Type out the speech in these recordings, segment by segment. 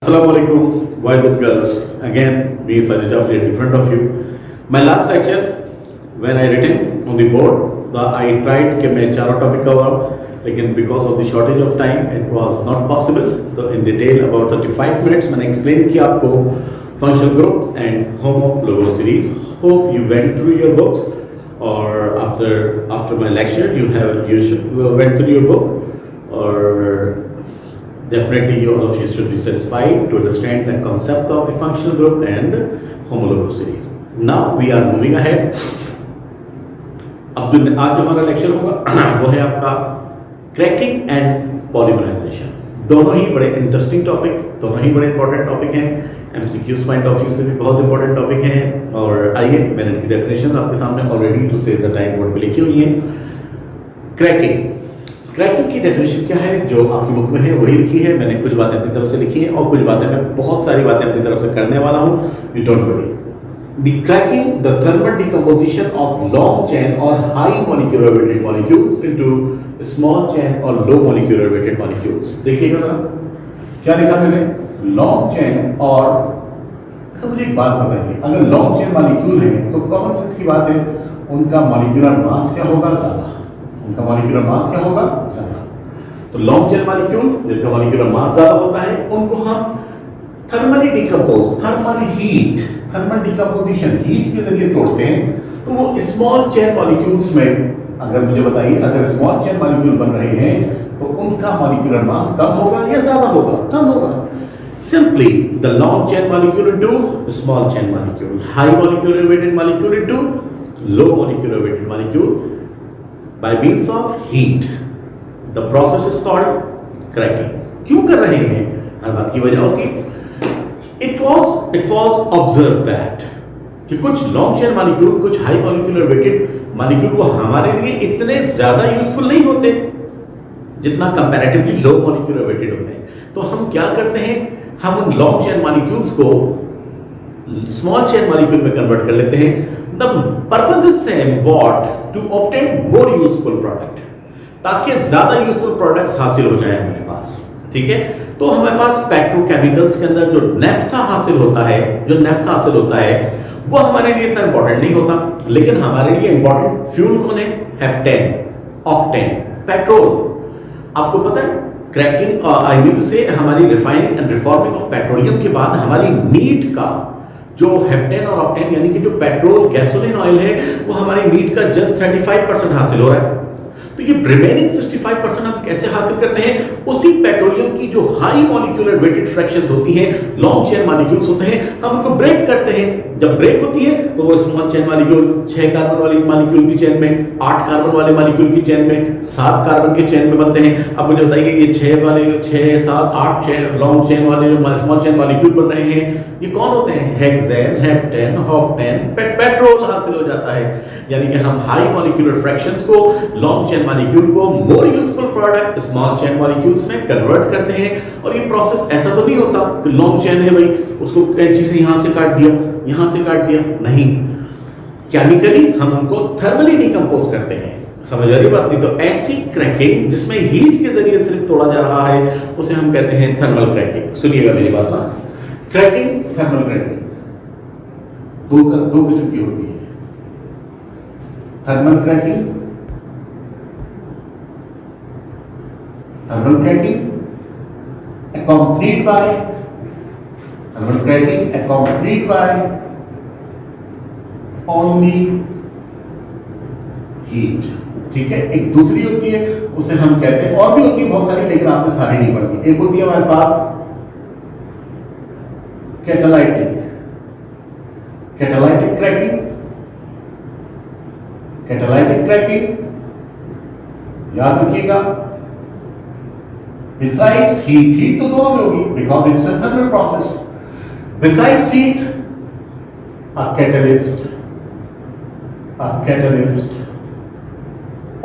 Assalamualaikum, boys and girls. Again, me Sajid Jafri in front of you. My last lecture, when I written on the board, I tried कि मैं चारों topic cover, लेकिन because of the shortage of time, it was not possible. So in detail about 35 minutes मैंने explain किया आपको functional group and Homo logo series. Hope you went through your books, or after my lecture you went through your book, or definitely all of you should be satisfied to understand the concept of the functional group and homologo series. Now we are moving ahead. अब आज जो हमारा lecture होगा वो है आपका cracking and polymerisation. दोनों ही बड़े इंटरेस्टिंग टॉपिक, दोनों ही बड़े इंपॉर्टेंट टॉपिक हैं. एमसीक्यूज पॉइंट ऑफ व्यू से भी बहुत इंपॉर्टेंट टॉपिक हैं. और आइए, मैंने इनकी डेफिनेशन आपके सामने already to save the time board पे लिखी हुई है. क्रैकिंग की डेफिनेशन क्या है जो आपकी बुक में है वही लिखी है. मैंने कुछ बातें अपनी तरफ से लिखी हैं और कुछ बातें मैं बहुत सारी बातें अपनी तरफ से करने वाला हूँ. You don't worry. The cracking, the thermal decomposition of long chain or high molecular weighted molecules into small chain or low molecular weighted molecules. देखिएगा जरा क्या लिखा मैंने, लॉन्ग चेन. और अच्छा मुझे एक बात बताइए, अगर लॉन्ग चेन मॉलिक्यूल है तो कॉमन सेंस की बात है, उनका मॉलिक्यूलर मास क्या होगा? ज़्यादा. उनका मॉलिक्यूलर मास क्या होगा? ज़्यादा. तो लॉन्ग चेन मॉलिक्यूल जिनका मॉलिक्यूलर मास ज़्यादा होता है उनको हम thermally decompose, thermal decomposition heat के जरिए तोड़ते हैं. तो वो स्मॉल चेन मॉलिक्यूल्स में, अगर मुझे बताइए, अगर स्मॉल चेन मॉलिक्यूल बन रहे हैं तो उनका मॉलिक्यूलर मास कम होगा या ज्यादा होगा? कम होगा. Simply the long chain molecule into small chain molecule, high molecular weighted molecule into low molecular weighted molecule by means of heat. The process is called cracking. क्यों कर रहे हैं? हर बात की वजह होती है. It was observed that कि कुछ लॉन्ग चेन मॉलिक्यूल, कुछ हाई मॉलिक्यूलर वेटेड मॉलिक्यूल वो हमारे लिए इतने ज्यादा यूजफुल नहीं होते जितना कंपैरेटिवली लो मॉलिक्यूलर वेटेड होते हैं. तो हम क्या करते हैं, हम उन लॉन्ग चेन मॉलिक्यूल्स को स्मॉल चेन मॉलिक्यूल में कन्वर्ट कर लेते हैं. The purpose is same, what? To obtain more useful product, ताकि ज्यादा यूजफुल प्रोडक्ट्स हासिल हो जाए हमारे पास. ठीक है. तो हमारे पास पेट्रोकेमिकल्स के अंदर जो नेफ्था हासिल होता है, वो हमारे लिए इतना इंपॉर्टेंट नहीं होता. लेकिन हमारे लिए इंपॉर्टेंट फ्यूल कौन है? Heptane, octane, petrol. आपको पता है क्रैकिंग, आई मीन टू से हमारी refining and reforming of petroleum के बाद हमारी नीट का जो हेप्टेन और ऑक्टेन यानी कि जो पेट्रोल गैसोलिन ऑयल है वो हमारी नीट का जस्ट 35% हासिल हो रहा है. तो ये रिमेनिंग 65% हम कैसे हासिल करते हैं? उसी पेट्रोलियम की जो हाई मॉलिक्यूलर वेटेड फ्रैक्शंस होती हैं, लॉन्ग चेन मॉलिक्यूल्स होते हैं, हम उनको ब्रेक करते हैं. जब ब्रेक होती है तो वो स्मॉल चेन मॉलिक्यूल 6 कार्बन वाली मॉलिक्यूल की चेन में, 8 कार्बन वाले मॉलिक्यूल की चेन में, 7 कार्बन के चेन में बनते हैं. अब मुझे बताइए ये 6, 7, 8 लॉन्ग चेन वाले जो स्मॉल चेन मॉलिक्यूल बन रहे हैं ये कौन होते हैं? हेक्सेन, हेप्टेन, ऑक्टेन, पेट्रोल हासिल हो जाता है. यानी कि हम हाई मॉलिक्यूलर फ्रैक्शंस को, लॉन्ग चेन मॉलिक्यूल को मोर useful product small chain molecules में कन्वर्ट करते हैं. और ये प्रोसेस ऐसा तो नहीं होता कि लॉन्ग चेन है भाई उसको कैंची से यहां से काट दिया, यहां से काट दिया. नहीं, केमिकली हम उनको थर्मली डिकम्पोज करते हैं. समझ आ रही बात? नहीं तो ऐसी क्रैकिंग जिसमें हीट के जरिए सिर्फ तोड़ा जा रहा है उसे हम कहते हैं थर्मल क्रैकिंग. सुनिएगा मेरी बात ना, क्रैकिंग, थर्मल क्रैकिंग दो किस्म की होती है. Thermal cracking accompanied by only heat. ठीक है. एक दूसरी होती है उसे हम कहते हैं, और भी होती है बहुत सारी लेकिन आपने सारी नहीं पढ़ी. एक होती है हमारे पास कैटालाइटिक क्रैकिंग. याद रखिएगा, besides heat तो दोनों में होगी because it's a thermal process. Besides heat, a catalyst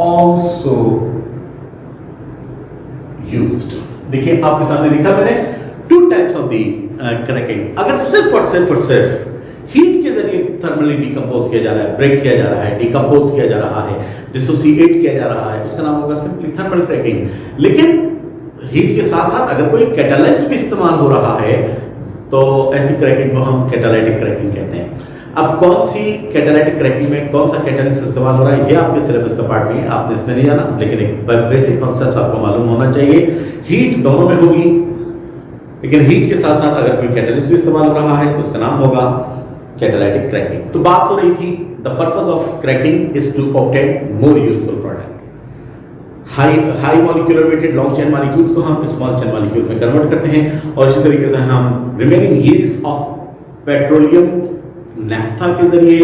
also used. देखिए आपके सामने लिखा मैंने 2 types of the cracking. अगर सिर्फ और सिर्फ हीट के जरिए थर्मली डिकम्पोज किया जा रहा है, ब्रेक किया जा रहा है, डिकम्पोज किया जा रहा है, डिसोसिएट किया जा रहा है, उसका नाम होगा सिंपली थर्मल क्रैकिंग. लेकिन हीट के साथ साथ अगर कोई कैटालिस्ट भी इस्तेमाल हो रहा है तो ऐसी क्रैकिंग को हम कैटालाइटिक क्रैकिंग कहते हैं। अब कौन सी कैटालाइटिक क्रैकिंग में कौन सा कैटालिस्ट इस्तेमाल हो रहा है, ये आपके सिलेबस का पार्ट नहीं है, आपने इसमें नहीं जाना, लेकिन एक बेसिक कॉन्सेप्ट आपको मालूम होना चाहिए। हीट दोनों में होगी, लेकिन हीट के साथ साथ अगर कोई कैटालिस्ट भी इस्तेमाल हो रहा है तो उसका नाम होगा कैटालाइटिक क्रैकिंग। तो बात हो रही थी the purpose of cracking is to obtain more useful product. High molecular weighted long chain molecules को हम स्मॉल चेन मॉलिक्यूल्स में कन्वर्ट करते हैं और इसी तरीके से हम remaining yields of petroleum naphtha के जरिए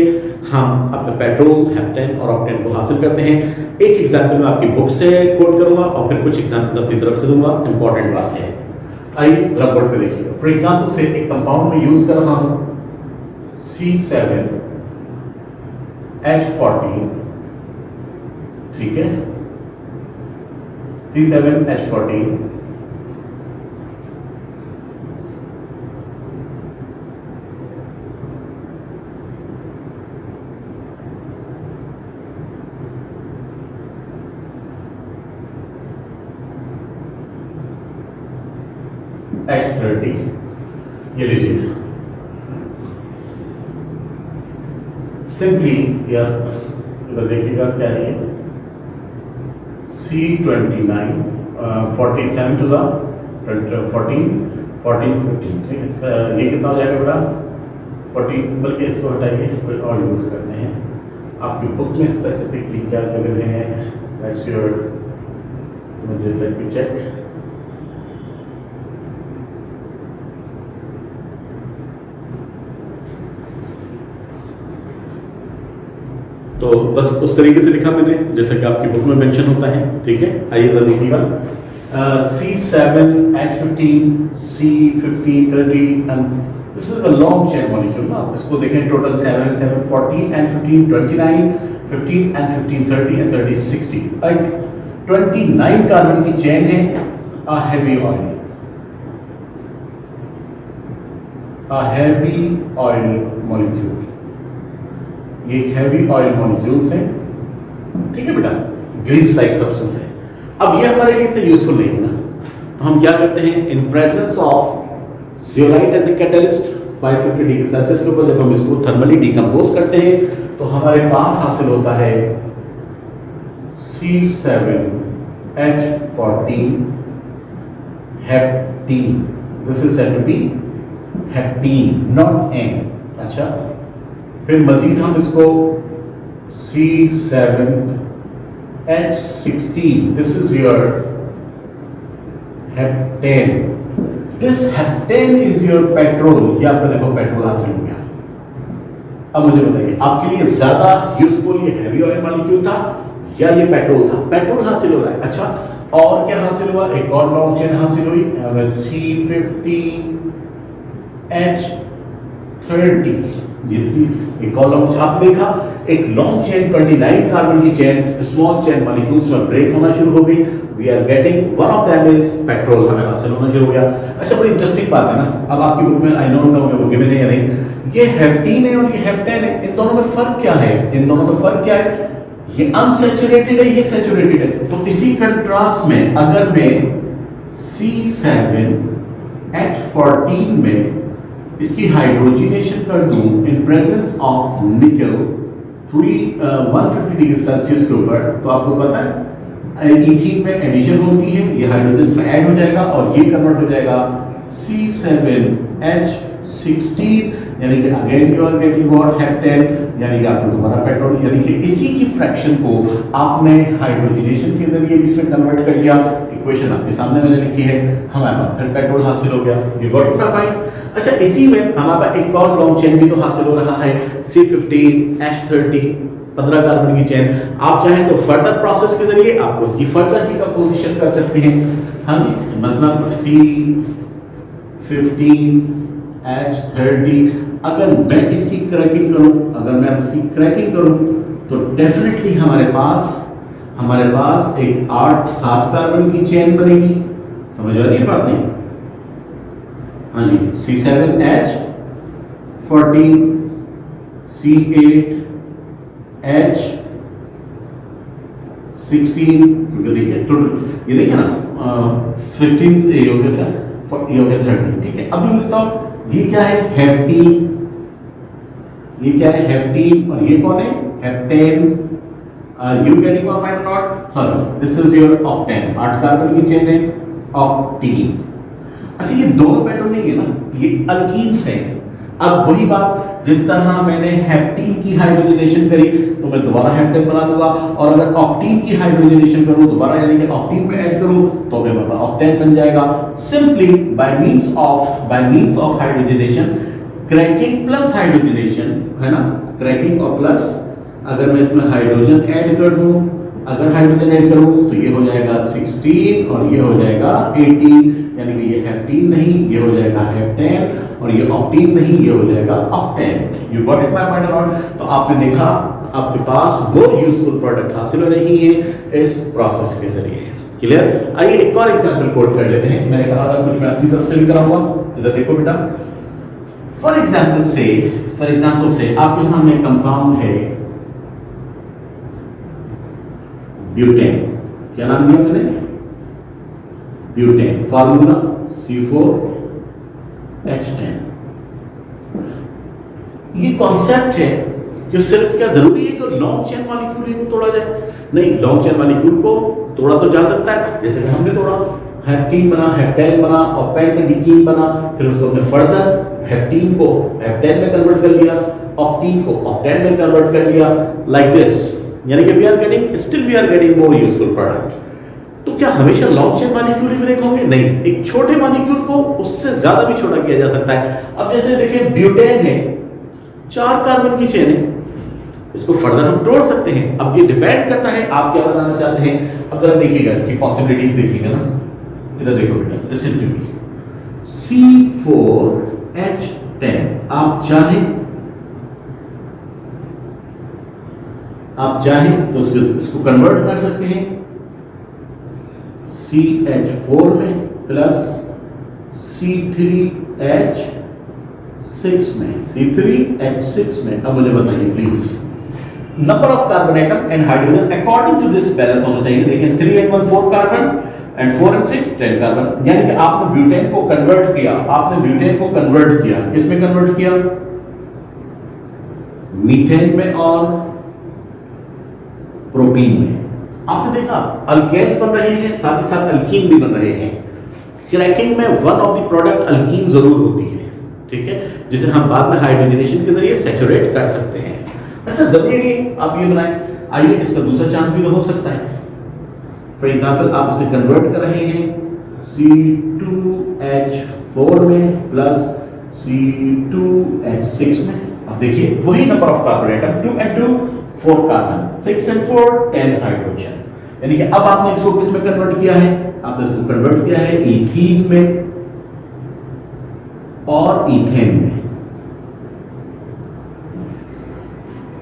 हम अपने पेट्रोल, हेप्टेन और ऑक्टेन को हासिल करते हैं। एक एग्जांपल मैं आपकी बुक से कोट करूंगा और फिर कुछ एग्जांपल्स अपनी तरफ से दूंगा। इंपॉर्टेंट बात है, आइए जरा बोर्ड पे देखिएगा। फॉर एग्जांपल से एक कंपाउंड में यूज कर रहा हूं C7H14, ठीक है, C7H14 H30, ये लीजिए। सिंपली यार इधर देखिएगा क्या है ये C29 47 टू द 14 15, ठीक है। ये कितना हो जाएगा बेटा 14, बल्कि इसको हटाइए, कोई और यूज करते हैं। आपकी बुक में स्पेसिफिकली क्या लग रहे हैं, लेट्स योर, मुझे लेट मी चेक। तो बस उस तरीके से लिखा मैंने जैसे कि आपकी बुक में मेंशन होता है, ठीक है। आइए जरा देखिएगा, C7H15, C15 30 and this is a long chain molecule ना। इसको देखें, total 7 7 14 and 15 29, 15 and 15 30 and 30 60, 29 carbon की चेन है। अ हैवी ऑयल मॉलिक्यूल, ये एक हैवी ऑयल मॉलिक्यूल्स है, ठीक है बेटा, ग्रीस लाइक सब्सटेंस है। अब ये हमारे लिए इतना यूजफुल नहीं है ना, तो हम क्या करते हैं, in presence of zeolite as a catalyst 550 degree Celsius के ऊपर जब हम इसको थर्मली डिकम्पोज करते हैं तो हमारे पास हासिल होता है C7H14 heptene. This is said to be heptene, not an. अच्छा, फिर मजीद हम इसको C7H16, this is your heptane. This heptane is your petrol. ये आपका देखो पेट्रोल हासिल हो गया। अब मुझे बताइए आपके लिए ज्यादा यूजफुल ये हैवी ऑयल मॉलिक्यूल था या ये पेट्रोल था? पेट्रोल हासिल हो रहा है। अच्छा, और क्या हासिल हुआ? एक और लॉन्ग चेन हासिल हुई, C15H30। एक और लॉन्ग चेन आपने देखा, एक लॉन्ग चेन 29 कार्बन की चेन स्मॉल चेन मॉलिक्यूल्स में ब्रेक होना शुरू हो गई। We are getting one of them is petrol, हमें हासिल होना शुरू हो गया। अच्छा, बड़ी इंटरेस्टिंग बात है ना। अब आपकी बुक में आई डोंट नो वो गिवन है या नहीं, ये हेप्टीन है और ये हेप्टेन है, इन दोनों में फर्क क्या है? इन दोनों में फर्क क्या है? ये अनसैचुरेटेड है, ये सैचुरेटेड है। तो इसी कंट्रास्ट में अगर मैं C7H14 में इसकी हाइड्रोजनेशन कर दूं इन प्रेजेंस ऑफ निकल 150 डिग्री सेल्सियस के ऊपर, तो आपको पता है इथीन में एडिशन होती है, ये हाइड्रोजन में ऐड हो जाएगा और ये कन्वर्ट हो जाएगा C7H16, यानी कि again you are getting what, heptane, यानी कि आपको दोबारा पेट्रोल, यानी कि इसी की फ्रैक्शन को आपने हाइड्रोजनेशन के जरिए भी इसमें कन्वर्ट कर लिया। इक्वेशन आपके सामने मैंने लिखी है, हमारे पास फिर पेट्रोल हासिल हो गया। You got it my point? अच्छा, इसी में हमारे पास एक और लॉन्ग चेन भी तो हासिल हो रहा है, C15H30, 15 कार्बन की चेन। आप चाहें तो फर्दर प्रोसेस के जरिए आपको इसकी फर्दर डिकम्पोजिशन कर सकते हैं। हाँ जी, मसलन C15H30 अगर मैं इसकी क्रैकिंग करूं, तो डेफिनेटली हमारे पास एक 8-7 कार्बन की चेन बनेगी। समझ आ रही है बात नहीं? हाँ जी, C7H14, C8H16, 16, क्योंकि देखिए टोटल ये देखिए ना 15 ये हो गया सर, ये हो गया 30, ठीक है। अभी लिखता हूँ ये क्या है, हेप्टीन, ये क्या है हेप्टीन, और ये कौन है, heptane. You getting my point not, sorry this is your octane, 8 carbon की चेन है ऑक्टीन। अच्छा ये दोनों पेटोन नहीं है ना, ये अल्कीन्स हैं। अब वही बात, जिस तरह मैंने हेप्टीन की हाइड्रोजनेशन करी तो मैं दोबारा हेप्टेन बना लूंगा, और अगर ऑक्टीन की हाइड्रोजनेशन करूं दोबारा, यानी कि ऑक्टीन में ऐड करूं तो मैं ऑक्टेन बन जाएगा। Simply by means of hydrogenation, cracking plus hydrogenation, है ना, क्रैकिंग और प्लस, अगर मैं इसमें हाइड्रोजन ऐड कर दूं, अगर हाइड्रोजन ऐड करूं तो ये हो जाएगा 16 और ये हो जाएगा 18, यानी कि ये हेप्टीन नहीं, ये हो जाएगा हेप्टेन, और ये ऑक्टीन नहीं, ये हो जाएगा octane. You got it my point और नॉट? तो आपने देखा आपके पास मोर यूजफुल प्रोडक्ट हासिल हो रही है इस प्रोसेस के जरिए। क्लियर? आइए एक और एग्जांपल कोट कर लेते हैं। मैंने कहा था कुछ मैं अपनी तरफ से भी कराऊंगा, इधर देखो बेटा। फॉर एग्जांपल से आपके सामने कंपाउंड है ब्यूटेन। क्या नाम दिया मैंने? ब्यूटेन। Formula C4H10। ये कॉन्सेप्ट है कि सिर्फ क्या जरूरी है कि लॉन्ग चेन मॉलिक्यूल को तोड़ा जाए? नहीं, लॉन्ग चेन मॉलिक्यूल को तोड़ा तो जा सकता है, जैसे कि हमने तोड़ा, हेप्टीन बना, हेप्टेन बना और पेंटाडीकीन बना, फिर उसको हमने फर्दर हेप्टीन को हेप्टेन में कन्वर्ट कर लिया, ऑक्टीन को ऑक्टेन में कन्वर्ट कर लिया, लाइक दिस। यानी कि we are getting more useful product. तो क्या हमेशा लॉन्ग चेन मॉलिक्यूल ही ब्रेक होंगे? नहीं, एक छोटे मॉलिक्यूल को उससे ज्यादा भी छोटा किया जा सकता है। अब जैसे देखिए ब्यूटेन है, 4 कार्बन की चेन है, इसको फर्दर हम तोड़ सकते हैं। अब ये डिपेंड करता है आप क्या बनाना चाहते हैं। अब जरा देखिएगा इसकी पॉसिबिलिटीज देखिएगा ना, इधर देखो बेटा, लिसन टू मी। C4H10 आप चाहें तो इसको कन्वर्ट कर सकते हैं CH4 में प्लस C3H6 में, C3H6 में। अब मुझे बताइए please, number of carbon atom and hydrogen according to this balance होना चाहिए। देखिए 3 and 1 4 carbon and 4 and 6 10 carbon. यानी कि आपने ब्यूटेन को कन्वर्ट किया, किसमें कन्वर्ट किया? मीथेन में और प्रोपीन में। आपने देखा अल्केन्स बन रहे हैं, साथ ही साथ अल्कीन भी बन रहे हैं। क्रैकिंग में one of the product alkyne जरूर होती है, ठीक है, जिसे हम बाद में हाइड्रोजनेशन के जरिए सैचुरेट कर सकते हैं। अच्छा, जरूरी नहीं आप ये बनाएं, आइए इसका दूसरा चांस भी तो हो सकता है। फॉर एग्जांपल आप इसे कन्वर्ट कर रहे हैं C2H4 में प्लस C2H6 में। अब देखिए वही number of carbon atom 2 and 2 4 carbon, 6 and 4 10 hydrogen. यानी कि अब आपने इसको किस में कन्वर्ट किया है? आपने इसको कन्वर्ट किया है इथीन में और इथेन में।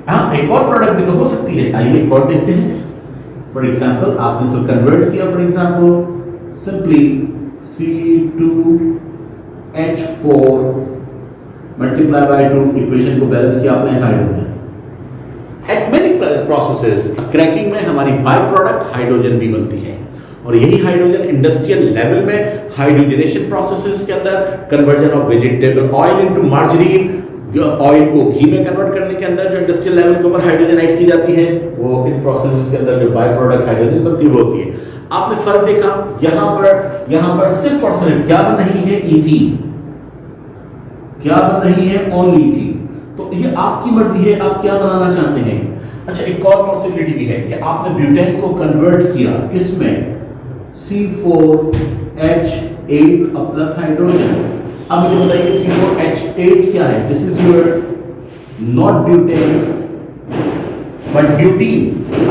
हाँ, एक और प्रोडक्ट भी तो हो सकती है, आइए एक और देखते हैं। फॉर एग्जांपल आपने इसको कन्वर्ट किया, for example simply C2H4 multiply by 2, equation को बैलेंस किया आपने hydrogen. Eight many processes cracking में हमारी बाय प्रोडक्ट हाइड्रोजन भी बनती है, और यही हाइड्रोजन इंडस्ट्रियल लेवल में हाइड्रोजनेशन प्रोसेसेस के अंदर, conversion of vegetable oil into margarine, oil को घी में कन्वर्ट करने के अंदर जो इंडस्ट्रियल लेवल के ऊपर हाइड्रोजन ऐड की जाती है, वो इन प्रोसेसेस के अंदर जो बाय प्रोडक्ट हाइड्रोजन बनती है वो होती है। आपने फर्क देखा, यहां पर सिर्फ और सिर्फ क्या बन रही है? इथीन। क्या बन रही है? Only ethene. तो ये आपकी मर्जी है, आप क्या बनाना चाहते हैं। अच्छा, एक और पॉसिबिलिटी भी है कि आपने ब्यूटेन को कन्वर्ट किया किसमें? C4H8 और प्लस हाइड्रोजन। अब मुझे बताइए C4H8 क्या है? This is your not butane but butene.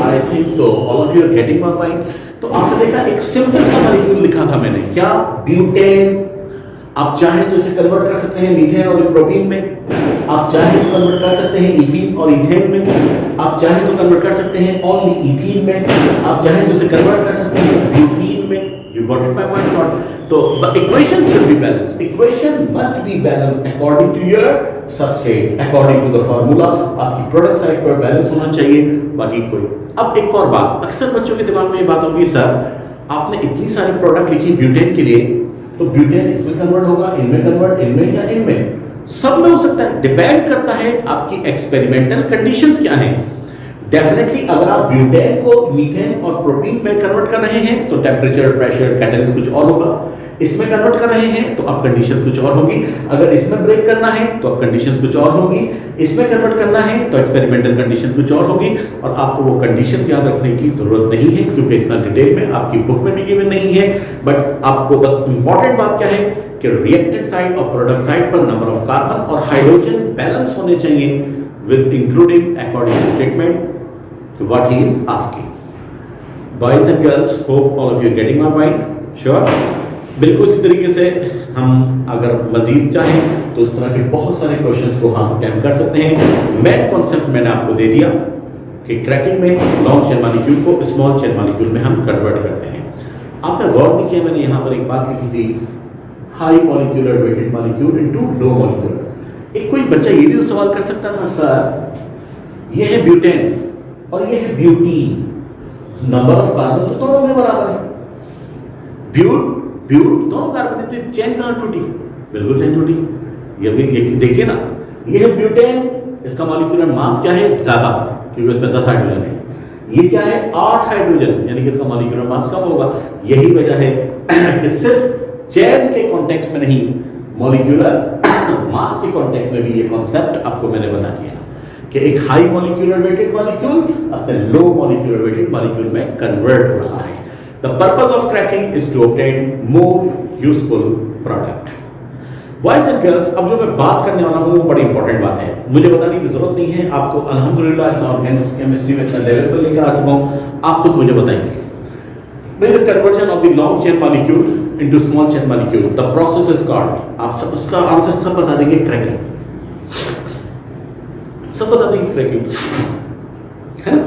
I think so all of you are getting my point. तो आपने देखा एक सिंपल सा मॉलिक्यूल लिखा था मैंने, क्या? ब्यूटेन। आप चाहें तो इसे कन्वर्ट कर सकते हैं मीथेन और प्रोपीन में, आप चाहें तो कन्वर्ट कर सकते हैं इथीन और इथेन में, आप चाहें तो कन्वर्ट कर सकते हैं ओनली इथीन में, आप चाहें तो इसे कन्वर्ट कर सकते हैं ब्यूटीन में। You got it, my point or not? So the equation should be balanced. Equation must be balanced according to your substrate, according to the formula. आपकी प्रोडक्ट साइड पर बैलेंस होना चाहिए, बाकी कोई अब एक और बात, अक्सर बच्चों के दिमाग में ये बात होगी, सर आपने इतनी सारी प्रोडक्ट लिखी ब्यूटेन के लिए, तो ब्यूटेन इसमें कन्वर्ट होगा, इनमें कन्वर्ट, इनमें या इनमें, सब में हो सकता है। डिपेंड करता है आपकी एक्सपेरिमेंटल कंडीशंस क्या हैं। डेफिनेटली अगर आप ब्यूटेन को मीथेन और प्रोटीन में कन्वर्ट कर रहे हैं तो टेम्परेचर, प्रेशर, कैटलिस्ट कुछ और होगा। इसमें कन्वर्ट कर रहे हैं तो अब कंडीशंस कुछ और होगी। अगर इसमें ब्रेक करना है तो अब कंडीशंस कुछ और होगी। इसमें कन्वर्ट करना है तो एक्सपेरिमेंटल कंडीशन कुछ और होगी। और आपको वो कंडीशंस याद रखने की जरूरत नहीं है क्योंकि इतना डिटेल में आपकी बुक में भी गिवन नहीं है। बट आपको बस इंपॉर्टेंट बात क्या है कि रिएक्टेंट साइड और प्रोडक्ट साइड पर नंबर ऑफ कार्बन और हाइड्रोजन बैलेंस होने चाहिए with including according to statement what he is asking. Boys and girls, hope all of you getting my point. Sure, बिल्कुल इसी तरीके से हम अगर मजीद चाहें तो इस तरह के बहुत सारे क्वेश्चंस को हम अटेम्प्ट कर सकते हैं। मेन कॉन्सेप्ट मैंने आपको दे दिया कि क्रैकिंग में लॉन्ग चेन मॉलिक्यूल को स्मॉल चेन मॉलिक्यूल में हम कन्वर्ट करते हैं। आपने गौर नहीं किया, मैंने यहाँ पर एक बात लिखी थी, high molecular weighted molecule into low molecular. एक कोई बच्चा ये भी तो सवाल कर सकता था, सर ये है ब्यूटेन और ये है ब्यूटीन, नंबर ऑफ कार्बन तो दोनों में बराबर है। ब्यूट दोनों कार्बन थे, चेन कहाँ टूटी? बिल्कुल चेन टूटी। ये देखिए ना, ये है ब्यूटेन, इसका मॉलिक्यूलर मास क्या है? ज्यादा, क्योंकि इसमें 10 हाइड्रोजन है। ये क्या है? 8 हाइड्रोजन, यानी कि इसका मॉलिक्यूलर मास कम होगा। यही वजह है कि सिर्फ चेन के कॉन्टेक्स्ट में नहीं, मॉलिक्यूलर मास के कॉन्टेक्स्ट में भी ये कॉन्सेप्ट आपको मैंने बता दिया कि एक हाई मॉलिक्यूलर वेटेड मॉलिक्यूल अपने लो मॉलिक्यूलर वेटेड मॉलिक्यूल में कन्वर्ट हो रहा है। The purpose of cracking is to obtain more useful product. Boys and girls, अब जो मैं बात करने वाला हूँ वो बड़ी इंपॉर्टेंट बात है, मुझे बताने की जरूरत नहीं है आपको। अल्हम्दुलिल्लाह ऑर्गेनिक केमिस्ट्री में इतना लेवल पर लेकर आ चुका हूँ, आप खुद मुझे बताएंगे। The conversion of the long chain molecule into small chain molecule, the process is called, आप सब उसका आंसर सब बता देंगे, क्रैकिंग। सब बता देंगे क्रैकिंग, है ना?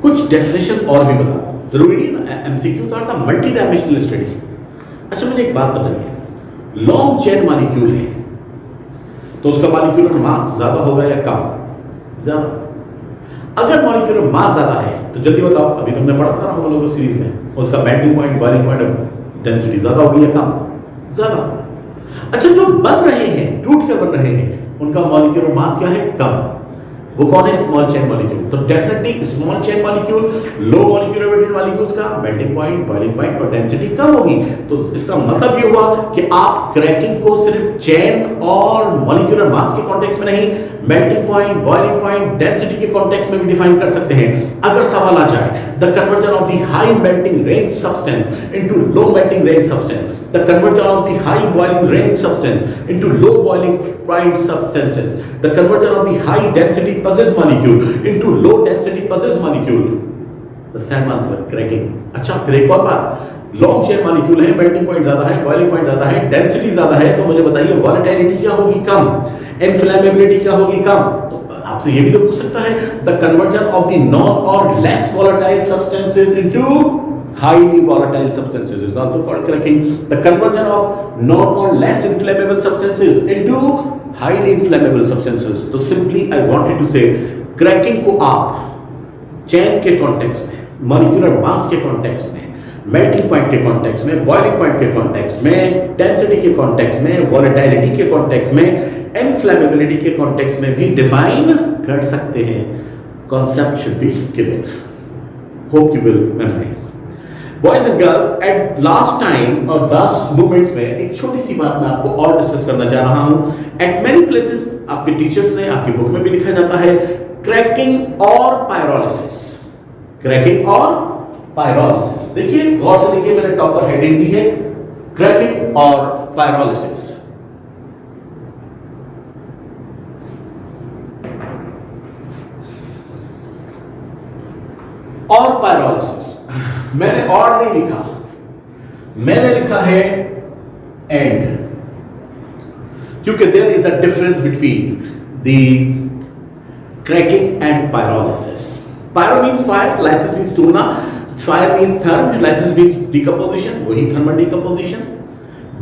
कुछ डेफिनेशंस और भी बता, जरूरी नहीं ना MCQs are the multi dimensional study. अच्छा मुझे एक बात बताइए, लॉन्ग चेन मॉलिक्यूल है तो उसका मॉलिक्यूलर मास ज्यादा होगा या कम? ज्यादा। अगर मॉलिक्यूलर मास ज्यादा है तो जल्दी बताओ, अभी तुमने पढ़ा था हम लोगों सीरीज में, उसका melting point, boiling point, density ज्यादा होगी या कम? ज्यादा। अच्छा जो बन रहे हैं, टूट कर बन रहे हैं, उनका मॉलिक्यूलर मास क्या है? कम। वो कौन है? Small chain molecule. तो definitely small chain molecule, low molecular weighted molecules का मेल्टिंग पॉइंट, बॉइलिंग पॉइंट और डेंसिटी कम होगी। तो इसका मतलब ये हुआ कि आप क्रैकिंग को सिर्फ चेन और मॉलिक्यूलर मास के कॉन्टेक्स्ट में नहीं, melting point, boiling point, density के कॉन्टेक्स्ट में भी डिफाइन कर सकते हैं। अगर सवाल आ जाए the conversion of the high melting range substance into low melting range substance, the conversion of the high boiling range substance into low boiling point substances, the conversion of the high density possessed molecule into low density possessed molecule, the same answer, cracking. अच्छा फिर एक और बात, long chain molecule है, melting point ज्यादा है, boiling point ज्यादा है, डेंसिटी ज्यादा है, तो मुझे बताइए वॉलेटिलिटी क्या होगी? कम। इनफ्लेमेबिलिटी क्या होगी? कम। तो आपसे ये भी तो पूछ सकता है, the conversion of the non और less volatile substances into highly volatile substances is also called cracking. The conversion of non or less inflammable substances into highly inflammable substances. तो simply I wanted to say cracking को आप chain के context में, molecular मास के context में, melting point के context में, boiling point के कॉन्टेक्स्ट में, डेंसिटी के कॉन्टेक्स्ट में, वॉलेटिलिटी के कॉन्टेक्स्ट में, इनफ्लेमेबिलिटी के कॉन्टेक्स्ट में भी डिफाइन कर सकते हैं। Concept should be given. Hope you will memorise. Boys and girls, at last time और 10 मोमेंट्स में एक छोटी सी बात मैं आपको और डिस्कस करना चाह रहा हूं। एट मेनी प्लेसेस आपके टीचर्स ने, आपकी बुक में भी लिखा जाता है क्रैकिंग और पायरोलिसिस। क्रैकिंग और पायरोलिसिस, देखिए गौर से देखिए, मैंने टॉप पर हेडिंग दी है क्रैकिंग और पायरोलिसिस। और पायरोलिसिस मैंने और नहीं लिखा, मैंने लिखा है एंड, क्योंकि there is a difference between the cracking and pyrolysis. Pyro means fire, lysis means टूना, fire means therm, lysis means decomposition, वही थर्मल डिकम्पोजिशन।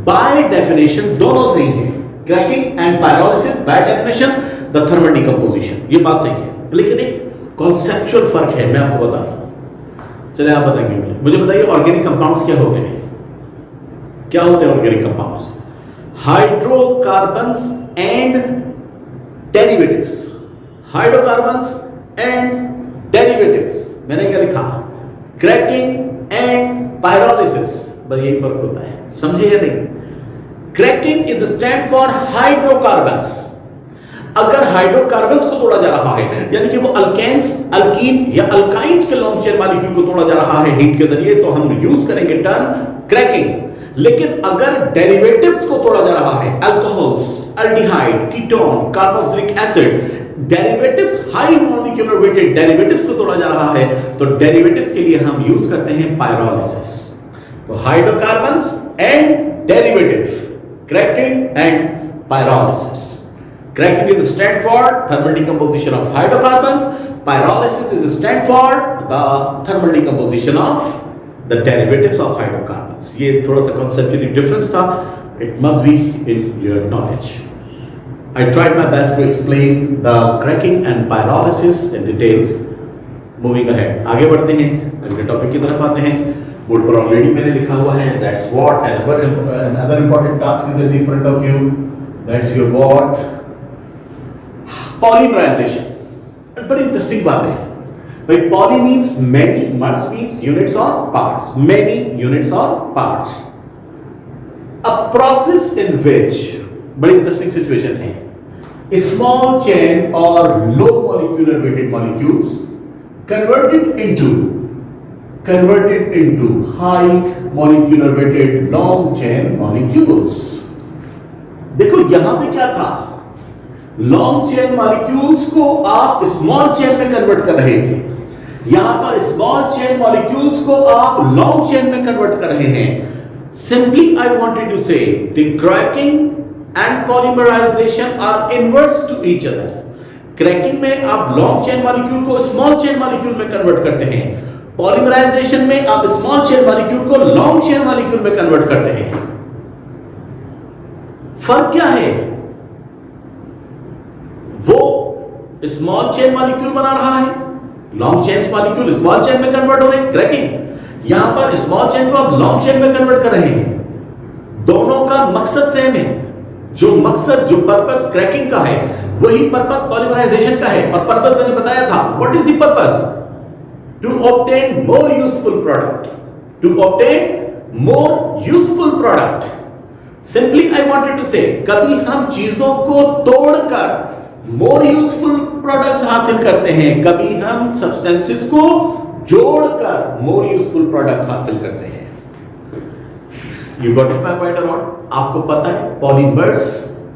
बाय डेफिनेशन दोनों सही है, cracking and pyrolysis by definition the thermal decomposition, ये बात सही है। लेकिन एक कॉन्सेप्चुअल फर्क है, मैं आपको बता रहा हूं। चले आप बताएंगे मुझे बताइए ऑर्गेनिक कंपाउंड्स क्या होते हैं? क्या होते हैं organic compounds? Hydrocarbons and derivatives. Hydrocarbons and derivatives, मैंने क्या लिखा? क्रैकिंग एंड पायरोलिसिस, बस यही फर्क होता है, समझे या नहीं? Cracking is stand for hydrocarbons. अगर हाइड्रोकार्बन्स को तोड़ा जा रहा है, यानी कि वो अल्केन्स, अल्कीन या अल्काइंस के लॉन्ग चेन मॉलिक्यूल को तोड़ा जा रहा है हीट के जरिए, तो हम यूज करेंगे टर्म क्रैकिंग। लेकिन अगर डेरिवेटिव्स को तोड़ा जा रहा है, alcohols, aldehyde, ketone, carboxylic acid, derivatives, high molecular weighted derivatives को तोड़ा जा रहा है, तो डेरिवेटिव्स के लिए हम यूज करते हैं पायरोलिसिस। तो hydrocarbons and derivative, cracking and pyrolysis. Cracking is stand for thermal decomposition of hydrocarbons. Pyrolysis is stand for the thermal decomposition of the derivatives of hydrocarbons. ये थोड़ा सा conceptually difference था. It must be in your knowledge. I tried my best to explain the cracking and pyrolysis in details. Moving ahead, आगे बढ़ते हैं, अगले topic की तरफ आते हैं। बोर्ड पर ऑलरेडी मैंने लिखा हुआ है that's what, another important task is in front of you. That's your what. Polymerization बड़ी इंटरेस्टिंग बात है भाई। Poly means many, mers means units और पार्ट्स, मेनी यूनिट्स और parts. A process in which, बड़ी इंटरेस्टिंग सिचुएशन है, small chain और low molecular weighted molecules converted into high molecular weighted long chain molecules। देखो यहां पे क्या था, लॉन्ग चेन मॉलिक्यूल्स को आप स्मॉल चेन में कन्वर्ट कर रहे थे, यहां पर स्मॉल चेन मॉलिक्यूल्स को आप लॉन्ग चेन में कन्वर्ट कर रहे हैं। Simply I wanted to say the cracking and polymerization are inverse to each other. Cracking में आप लॉन्ग चेन मॉलिक्यूल को स्मॉल चेन मॉलिक्यूल में कन्वर्ट करते हैं, पॉलीमराइजेशन में आप स्मॉल चेन मॉलिक्यूल को लॉन्ग चेन मॉलिक्यूल में कन्वर्ट करते हैं। फर्क क्या है? वो स्मॉल चेन मॉलिक्यूल बना रहा है, long chain molecule small chain में कन्वर्ट हो रहे हैं, क्रैकिंग। यहां पर स्मॉल चेन को आप लॉन्ग चेन में कन्वर्ट कर रहे हैं। दोनों का मकसद सेम है, जो मकसद, जो पर्पस क्रैकिंग का है वही पर्पस पॉलीमराइजेशन का है। और पर्पस मैंने बताया था, what is the purpose? To obtain more useful product, to obtain more useful product. Simply I wanted to say, कभी हम चीजों को तोड़कर मोर यूजफुल प्रोडक्ट्स हासिल करते हैं, कभी हम सब्सटेंसेस को जोड़कर मोर यूजफुल प्रोडक्ट हासिल करते हैं। You got it my point और व्हाट? आपको पता है polymers,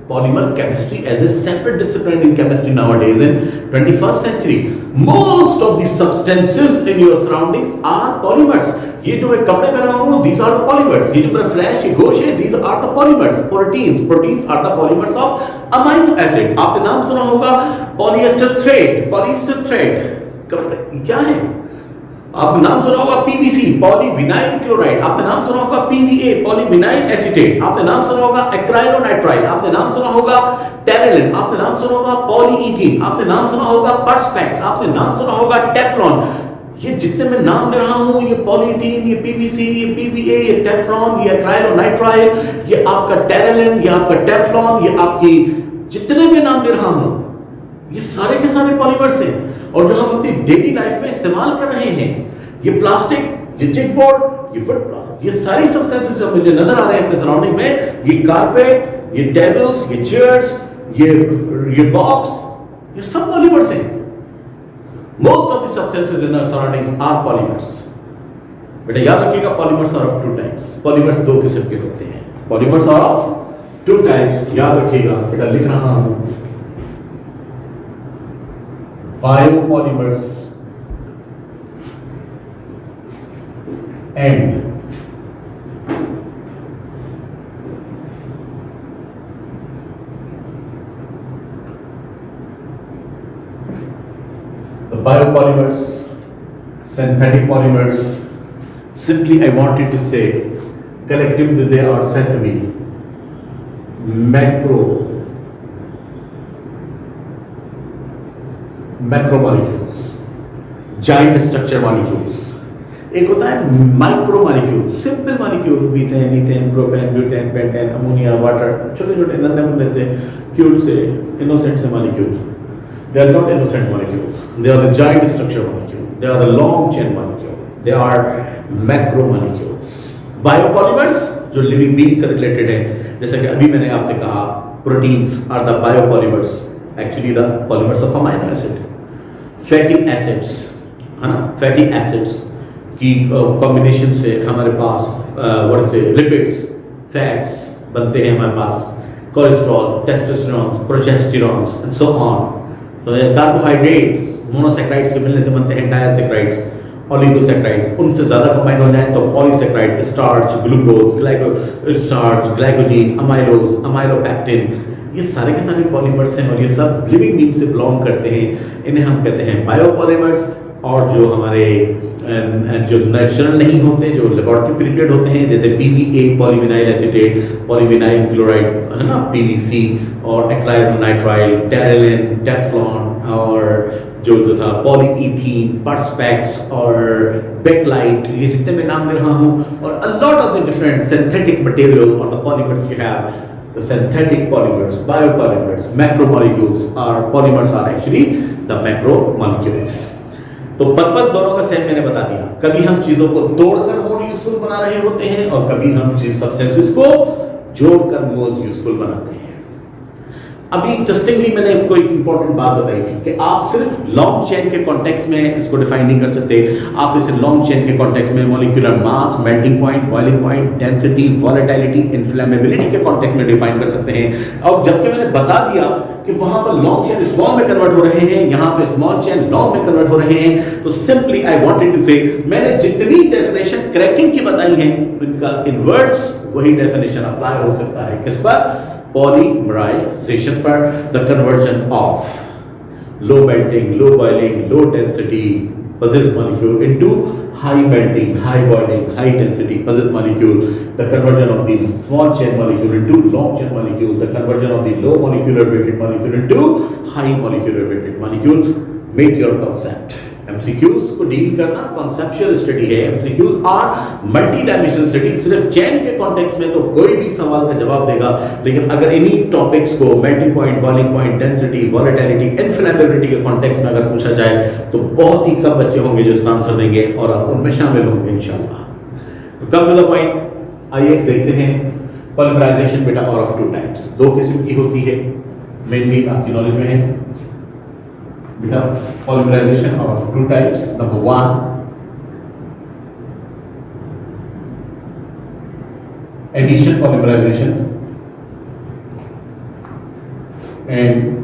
polymer chemistry as a separate discipline in chemistry nowadays in 21st century, most of the substances in your surroundings are polymers। ये जो मैं कपड़े पहना हूं, these are the polymers। ये जो मेरा फ्लैश, ये गोश है, these are the polymers। proteins are the polymers of amino acid। आपने नाम सुना होगा polyester thread, कपड़े क्या है? आपने नाम सुना होगा पीवीसी, पॉलीविनाइल क्लोराइड। आपने नाम सुना होगा पीवीए, पॉलीविनाइल एसीटेट। आपने नाम सुना होगा एक्राइलोनाइट्राइल। आपने नाम सुना होगा टेरेलिन। आपने नाम सुना होगा पॉलीईथीन। आपने नाम सुना होगा पर्सपेक्स। आपने नाम सुना होगा टेफ्लॉन। ये जितने मैं नाम ले रहा हूं, ये पॉलीईथीन, ये पीवीसी, ये पीवीए, ये टेफ्लॉन, ये एक्राइलोनाइट्राइल, ये आपका टेरेलिन, ये आपका टेफ्लॉन, ये आपकी जितने मैं नाम ले रहा हूं, ये सारे के सारे पॉलीमर्स हैं। और जो हम अपनी डेली लाइफ में इस्तेमाल कर रहे हैं, ये प्लास्टिक, ये चिकबोर्ड, ये फुट, ये सारी सब्सटेंसेस जो मुझे नजर आ रहे हैं अपने सराउंडिंग में, ये कारपेट, ये टेबल्स, ये चेयर्स, ये बॉक्स, ये सब पॉलीमर्स हैं। Most of the substances in our surroundings are polymers. बेटा याद रखिएगा, polymers are of two types. Polymers दो किस्म के होते हैं, polymers are of two types. याद रखिएगा, बेटा लिख रहा हूं, biopolymers and the biopolymers, synthetic polymers, simply I wanted to say collectively they are said to be macromolecules। Giant structure molecules, एक होता है micro molecule, simple molecule, methane, ethane, propane, butane, pentane, ammonia, water, छोटे छोटे नन्हे मुन्ने से, cute से, innocent से molecule. They are not innocent molecules. They are the giant structure molecule. They are the long chain molecule. They are macromolecules. Biopolymers जो living beings से related है, जैसा कि अभी मैंने आपसे कहा, proteins are the biopolymers. Actually the polymers of amino acid. Fatty acids, है ना? Fatty acids की combination से हमारे पास what is it? Lipids, fats बनते हैं हमारे पास, cholesterol, testosterone, progesterones and so on. So carbohydrates monosaccharides के मिलने से बनते हैं डायसैकेराइड्स, ओलिगोसैकेराइड्स, उनसे ज़्यादा कंबाइन हो जाए तो polysaccharide, starch, glucose, glycogen, amylose, amylopectin, ये सारे के सारे पॉलीमर्स हैं और ये सब लिविंग बींग से बिलोंग करते हैं. इन्हें हम कहते हैं बायोपॉलीमर्स. और जो हमारे जो नेचुरल नहीं होते, जो लेबोरेटरी प्रिपेयर्ड होते हैं, जैसे PVA polyvinyl acetate, polyvinyl chloride, है ना, PVC, और एक्राइलोनाइट्राइल, टेरेलिन, टेफ्लॉन, और जो था पॉलीईथीन, पर्सपेक्स और बेकलाइट, ये जितने मैं नाम ले रहा हूँ, और a lot of the different synthetic material और the polymers you have. The synthetic polymers, biopolymers, macromolecules are polymers are actually the macromolecules. तो पर्पस दोनों का सेम मैंने बता दिया. कभी हम चीजों को तोड़कर मोर यूजफुल बना रहे होते हैं और कभी हम चीज सब्सटेंसेस को जोड़कर मोर यूजफुल बनाते हैं. अभी इंटरेस्टिंगली मैंने आपको एक इंपॉर्टेंट बात बताई थी कि आप सिर्फ लॉन्ग चेन के कॉन्टेक्स्ट में इसको डिफाइन नहीं कर सकते. आप इसे लॉन्ग चेन के कॉन्टेक्स्ट में molecular mass, melting point, boiling point, density, volatility, inflammability के कॉन्टेक्स्ट में डिफाइन कर सकते हैं. और जबकि मैंने बता दिया कि वहां पर लॉन्ग चेन स्मॉल में कन्वर्ट हो रहे हैं, यहाँ पे स्मॉल चेन लॉन्ग में कन्वर्ट हो रहे हैं, तो सिंपली आई वांटेड टू से मैंने जितनी डेफिनेशन क्रैकिंग की बताई है उनका इनवर्स वही डेफिनेशन अप्लाई हो सकता है. किस पर? पॉलीमराइजेशन पर. The conversion of low melting, low boiling, low density possess molecule into high melting, high boiling, high density possess molecule, the conversion of the small chain molecule into long chain molecule, the conversion of the low molecular weighted molecule into high molecular weighted molecule. Make your concept. MCQs को deal करना conceptual study है. MCQs are multi dimensional study. सिर्फ chain के context में तो कोई भी सवाल का जवाब देगा, लेकिन अगर इन्हीं टॉपिक्स को melting point, boiling point, density, volatility, inflammability के कॉन्टेक्स्ट में अगर पूछा जाए तो बहुत ही कम बच्चे होंगे जो इसका आंसर देंगे और आप उनमें शामिल होंगे इंशाल्लाह. तो कम टू द पॉइंट, आइए देखते हैं. पॉलीमराइजेशन बेटा और ऑफ टू टाइप्स, दो किस्म की होती है, मेनली आपकी नॉलेज में है बेटा. पॉलीमराइजेशन of two types. Number one, addition polymerization and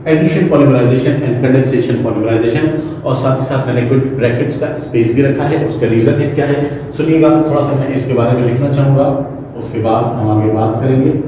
addition polymerization and condensation polymerization. और साथ ही साथ मैंने कुछ ब्रैकेट्स का स्पेस भी रखा है. उसका रीजन क्या है सुनिएगा. थोड़ा सा मैं इसके बारे में लिखना चाहूँगा, उसके बाद हम आगे बात करेंगे.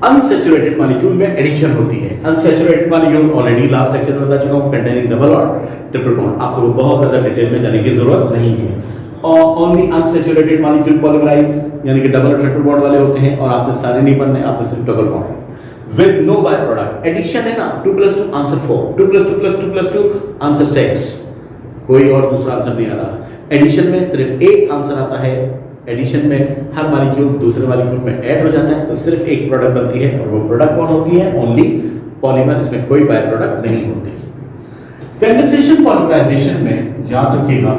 अनसैचुरेटेड मॉलिक्यूल में एडिशन होती है. Unsaturated molecule already last lecture में बता चुका हूं, कंटेनिंग डबल और ट्रिपल बॉन्ड. आपको तो बहुत ज्यादा डिटेल में जाने की जरूरत नहीं है. और ओनली अनसैचुरेटेड मॉलिक्यूल पॉलीमराइज यानी कि डबल और ट्रिपल बॉन्ड वाले होते हैं. और आपने सारे नहीं पढ़ने, आपने सिर्फ double bond with no by product. Addition है ना, 2 + 2 आंसर 4, 2 + 2 + 2 + 2 आंसर 6. कोई और दूसरा आंसर नहीं आ रहा. एडिशन में सिर्फ एक आंसर आता है. एडिशन में हर मॉलिक्यूल दूसरे मॉलिक्यूल में ऐड हो जाता है तो सिर्फ एक प्रोडक्ट बनती है और वो प्रोडक्ट कौन होती है? Only polymer. इसमें कोई बाय प्रोडक्ट नहीं होती. कंडेंसेशन पॉलीमराइजेशन में याद रखिएगा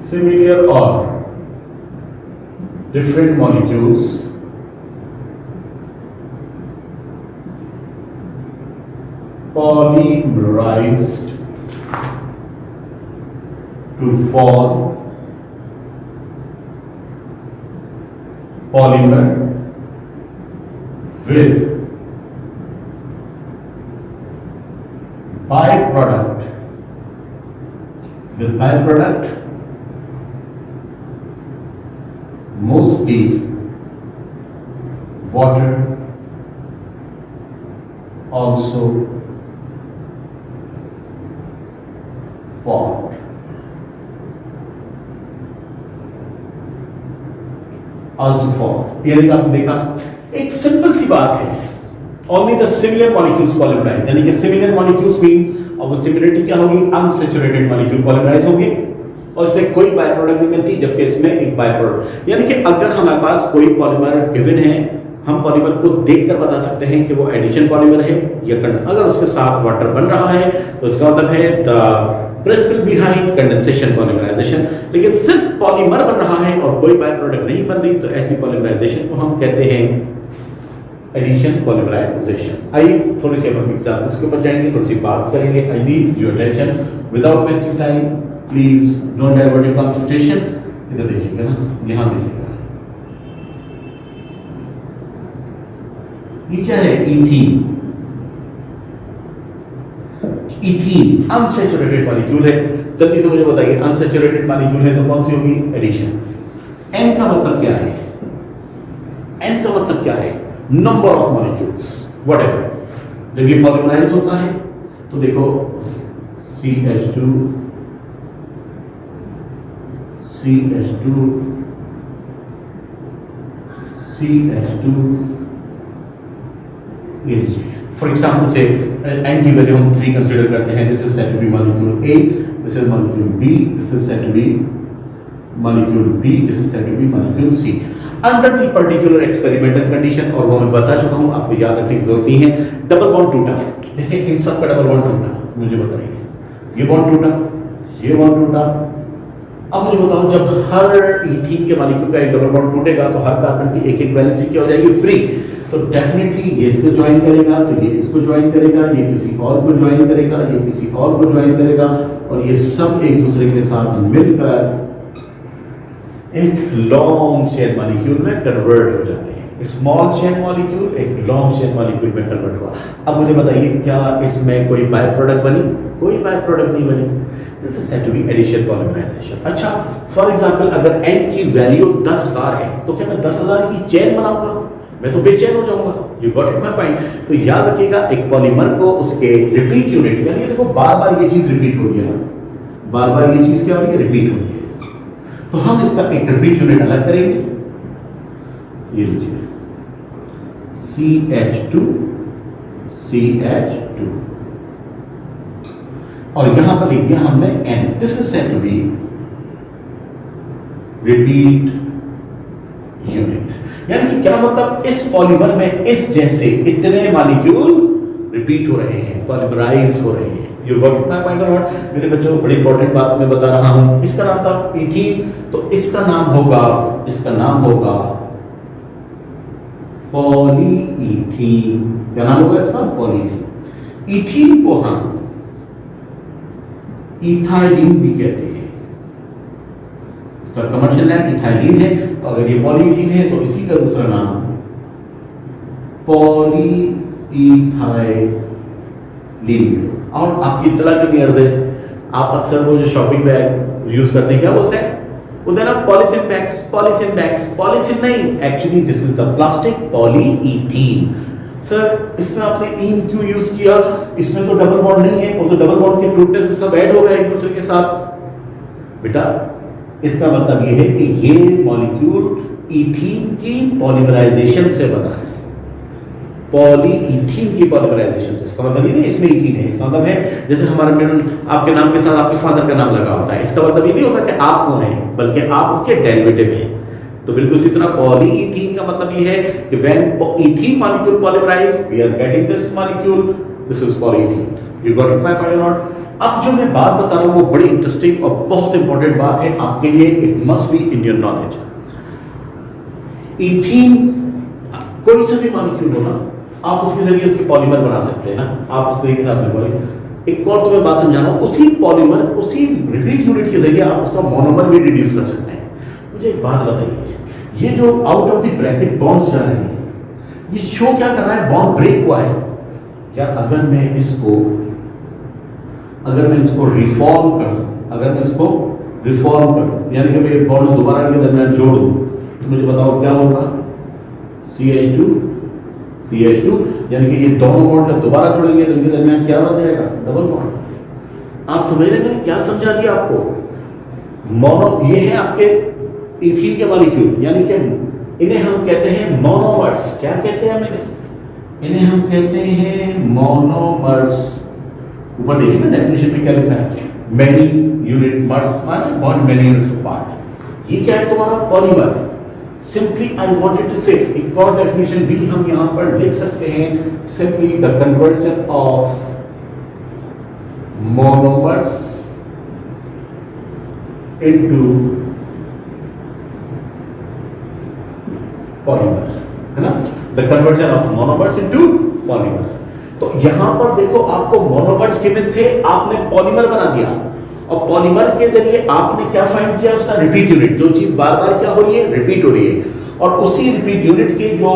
similar or different molecules polymerized to form polymer with byproduct mostly water also formed. यानी आपने देखा एक सिंपल सी बात है, only the similar molecules polymerize, यानी कि similar molecules means और वो सिमिलरिटी क्या होगी, अनसैचुरेटेड मॉलिक्यूल पॉलीमराइज होंगे और इसमें कोई बाय प्रोडक्ट नहीं मिलती, जबकि इसमें एक बाय प्रोडक्ट, यानी कि अगर हमारे पास कोई पॉलीमर गिवन है, हम पॉलीमर को देखकर बता सकते हैं कि वो एडिशन पॉलीमर है या अगर उसके साथ वाटर बन रहा है तो इसका मतलब है the principle behind condensation polymerization. लेकिन सिर्फ पॉलीमर बन रहा है और कोई बाय प्रोडक्ट नहीं बन रही, तो ऐसी पॉलीमराइजेशन को हम कहते हैं एडिशन पॉलीमराइजेशन। आइए थोड़ी सी हम एग्जांपल्स के ऊपर जाएंगे, थोड़ी सी बात करेंगे। आई need your attention without wasting time, please don't divert your concentration. इधर देखिएगा ना, यहां देखिएगा, ये क्या है, इथीन। इथीन अनसैचुरेटेड मॉलिक्यूल है, जल्दी से मुझे बताइए अनसैचुरेटेड मॉलिक्यूल है तो कौन सी होगी, एडिशन। एन का मतलब क्या है, एन का मतलब क्या है, नंबर ऑफ मॉलिक्यूल्स व्हाटएवर। जब ये पॉलीमराइज होता है तो देखो CH2 CH2 CH2, ये लीजिए फॉर एग्जाम्पल से एन की वैल्यू हम 3 कंसीडर करते हैं। This is said to be molecule A, this is molecule B, this is said to be molecule B, this is said to be molecule C under the particular experimental condition. और वो मैं बता चुका हूं, आपको याद रखने की जरूरत नहीं है। डबल बॉन्ड टूटा, देखिए इन सब का डबल बॉन्ड टूटा, मुझे बताइए ये बॉन्ड टूटा, ये बॉन्ड टूटा। अब मुझे बताओ जब हर इथीन के मॉलिक्यूल का एक डबल बॉन्ड टूटेगा तो हर कार्बन की एक एक वैलेंसी क्या हो जाएगी, फ्री। तो डेफिनेटली ये इसको ज्वाइन करेगा, तो ये इसको ज्वाइन करेगा, ये किसी और को ज्वाइन करेगा, ये किसी और को ज्वाइन करेगा, और ये सब एक दूसरे के साथ मिलकर एक लॉन्ग चेन मॉलिक्यूल में कन्वर्ट हो जाते हैं। स्मॉल चेन मॉलिक्यूल एक लॉन्ग चेन मॉलिक्यूल में कन्वर्ट हुआ। अब मुझे बताइए क्या इसमें कोई बाय प्रोडक्ट बनी, कोई बाय प्रोडक्ट नहीं बनी। This is said to be addition polymerization. अच्छा फॉर एग्जांपल अगर n की वैल्यू 10,000 है तो क्या मैं 10,000 की चेन बनाऊंगा, मैं तो बेचैन हो जाऊंगा। You got it my point. तो याद रखिएगा एक पॉलीमर को उसके रिपीट यूनिट, यानी देखो बार बार ये चीज रिपीट हो रही है ना, बार बार ये चीज क्या हो रही है, रिपीट हो रही है। तो हम इसका एक रिपीट यूनिट अलग करेंगे, ये लीजिए CH2 CH2 और यहां पर लिख दिया हमने N। This is said to be repeat unit. यानी कि क्या मतलब इस पॉलीमर में इस जैसे इतने मॉलिक्यूल रिपीट हो रहे हैं, पॉलीमराइज हो रहे हैं। You got it my point और नॉट। मेरे बच्चों बड़ी इंपॉर्टेंट बात मैं बता रहा हूं। इसका नाम था इथीन, तो इसका नाम होगा पॉलीइथीन। क्या नाम होगा इसका, पॉलीइथीन। इथीन को हम इथाइलिन भी कहते हैं, इसका कमर्शियल नेम इथाइलिन है। तो अगर ये पॉलीइथीन है तो इसी का दूसरा नाम पॉलीइथाइलिन। और आपकी इत्तला के लिए अर्ज है, आप अक्सर वो जो शॉपिंग बैग यूज करते हैं क्या बोलते हैं, बोलते हैं ना polythene bags, polythene bags. Polythene नहीं, actually this is the plastic polyethene. Sir इसमें आपने ईन क्यों यूज किया, इसमें तो डबल बॉन्ड नहीं है, वो तो डबल बॉन्ड के टूटने से सब ऐड हो गया एक दूसरे के साथ। बेटा इसका मतलब ये है कि ये मॉलिक्यूल इथीन की पॉलीमराइजेशन से बना है, पॉलीइथीन की पॉलीमराइजेशन से। इसका मतलब ये नहीं इसमें इथीन है, इसका मतलब है जैसे हमारे मिडिल आपके नाम के साथ आपके फादर का नाम लगा होता है, इसका मतलब ये नहीं होता कि आप वो हैं, बल्कि आप उनके डेरिवेटिव हैं। तो बिल्कुल इसी तरह पॉलीइथीन का मतलब ये है कि when ethene molecule polymerize we are getting this molecule, this is polyethene. You got it my point और नॉट। अब जो मैं बात बता रहा हूं वो बड़ी इंटरेस्टिंग और बहुत इंपॉर्टेंट बात है आपके लिए, it must be in your knowledge. Ethene कोई सा भी मॉलिक्यूल हो ना, आप उसके जरिए उसके पॉलीमर बना सकते हैं ना, आप उस तरीके से आप देखोगे। एक और तुम्हें बात समझाना हूं, उसी पॉलीमर उसी रिपीट यूनिट के जरिए आप उसका मोनोमर भी रिड्यूस कर सकते हैं। मुझे एक बात बताइए, ये जो out of the bracket bonds जा रहे हैं, ये शो क्या कर रहा है? बॉन्ड ब्रेक हुआ है क्या? अगर मैं इसको रिफॉर्म कर दूं, अगर मैं इसको रिफॉर्म कर दूं, यानी कि मैं बॉन्ड्स दोबारा के दरमियान जोड़ दूं, तो मुझे बताओ क्या होगा? CH2, यानी कि ये दोनों बॉन्ड जब दोबारा जोड़ेंगे तो इनके दरमियान क्या हो जाएगा? Double bond. आप समझ रहे हैं क्या समझा दिया आपको? मोनो, ये है आपके इथीन के मॉलिक्यूल, यानी कि इन्हें हम कहते हैं मोनोमर्स। क्या कहते हैं इन्हें हम कहते हैं मोनोमर्स। ऊपर देखिए ना डेफिनेशन में क्या लिखा है? मेनी यूनिट मर्स माने बॉन्ड मेनी यूनिट्स अपार्ट। ये क्या है? तुम्हारा polymer. Simply I wanted to say एक और डेफिनेशन भी हम यहां पर लिख सकते हैं, simply the conversion of monomers into polymer, है ना? The conversion of monomers into polymer. तो यहां पर देखो, आपको मोनोमर्स गिवन थे, आपने पॉलीमर बना दिया, और पॉलीमर के जरिए आपने क्या फाइंड किया? उसका रिपीट यूनिट। जो चीज बार बार क्या हो रही है? रिपीट हो रही है। और उसी रिपीट यूनिट की जो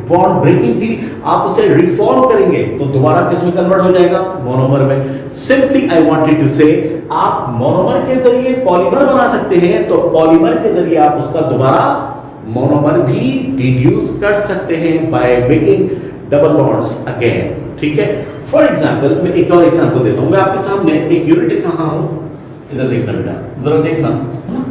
बॉन्ड ब्रेकिंग थी, आप उसे रिफॉर्म करेंगे तो दोबारा किस में कन्वर्ट हो जाएगा? मोनोमर में। Simply I wanted to say, आप मोनोमर के जरिए पॉलीमर बना सकते हैं, तो पॉलीमर के जरिए आप उसका दोबारा मोनोमर भी डिड्यूस कर सकते हैं by making double bonds again. ठीक है? फॉर एग्जाम्पल, मैं एक और एग्जाम्पल देता हूं। मैं आपके सामने एक यूनिट लिख रहा हूं, इधर देखना बेटा, जरा देखना, है ना?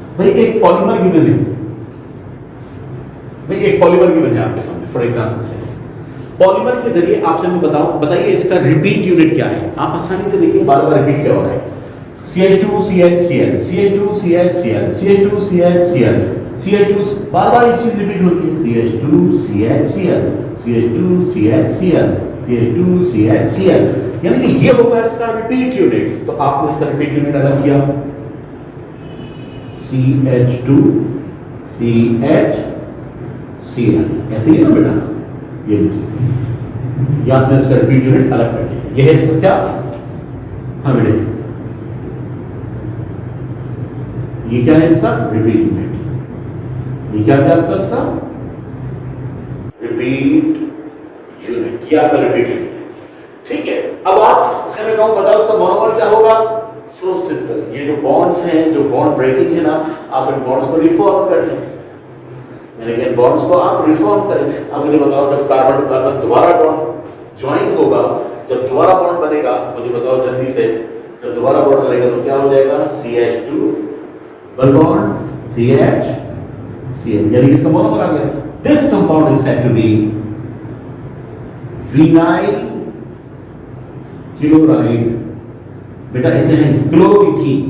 भाई एक पॉलीमर गिवन है, आपके सामने। फॉर एग्जांपल से पॉलीमर के जरिए आपसे मैं बताइए इसका रिपीट यूनिट क्या है? आप आसानी से देखिए बार बार रिपीट क्या हो रहा है। CH2CHCl, CH2CHCl, CH2CHCl, CH2, बार बार एक चीज रिपीट होती है। CH2CHCl, CH2CHCl, CH2CHCl, यानी कि ये होगा इसका रिपीट यूनिट। तो आपने इसका रिपीट यूनिट अगर किया CH2CHCl, ऐसे ही है ना बेटा? ये या आपने इसका रिपीट यूनिट अलग कर दिया। ये है इसका क्या? हाँ बेटे, ये क्या है इसका? Repeat unit. ये क्या क्या आपका इसका? Repeat unit. ये आपका रिपीट यूनिट। ठीक है? अब आप इसे मैं कहूं बताओ इसका मोनोमर क्या होगा? सो सिंपल, ये जो बॉन्ड्स हैं, जो बॉन्ड ब्रेकिंग है ना, आप इन बॉन्ड्स को रिफॉर्म कर लें, यानी कि बॉन्ड्स को आप रिफॉर्म करें। अब मुझे बताओ, जब कार्बन टू कार्बन दोबारा बॉन्ड ज्वाइन होगा, जब दोबारा बॉन्ड बनेगा, मुझे बताओ जल्दी से, जब दोबारा बॉन्ड बनेगा तो क्या हो जाएगा? CH2 डबल बॉन्ड CHCl, यानी इसका मोनोमर आ गया। This compound is said to be vinyl chloride. बेटा इसे है क्लोरोइथीन।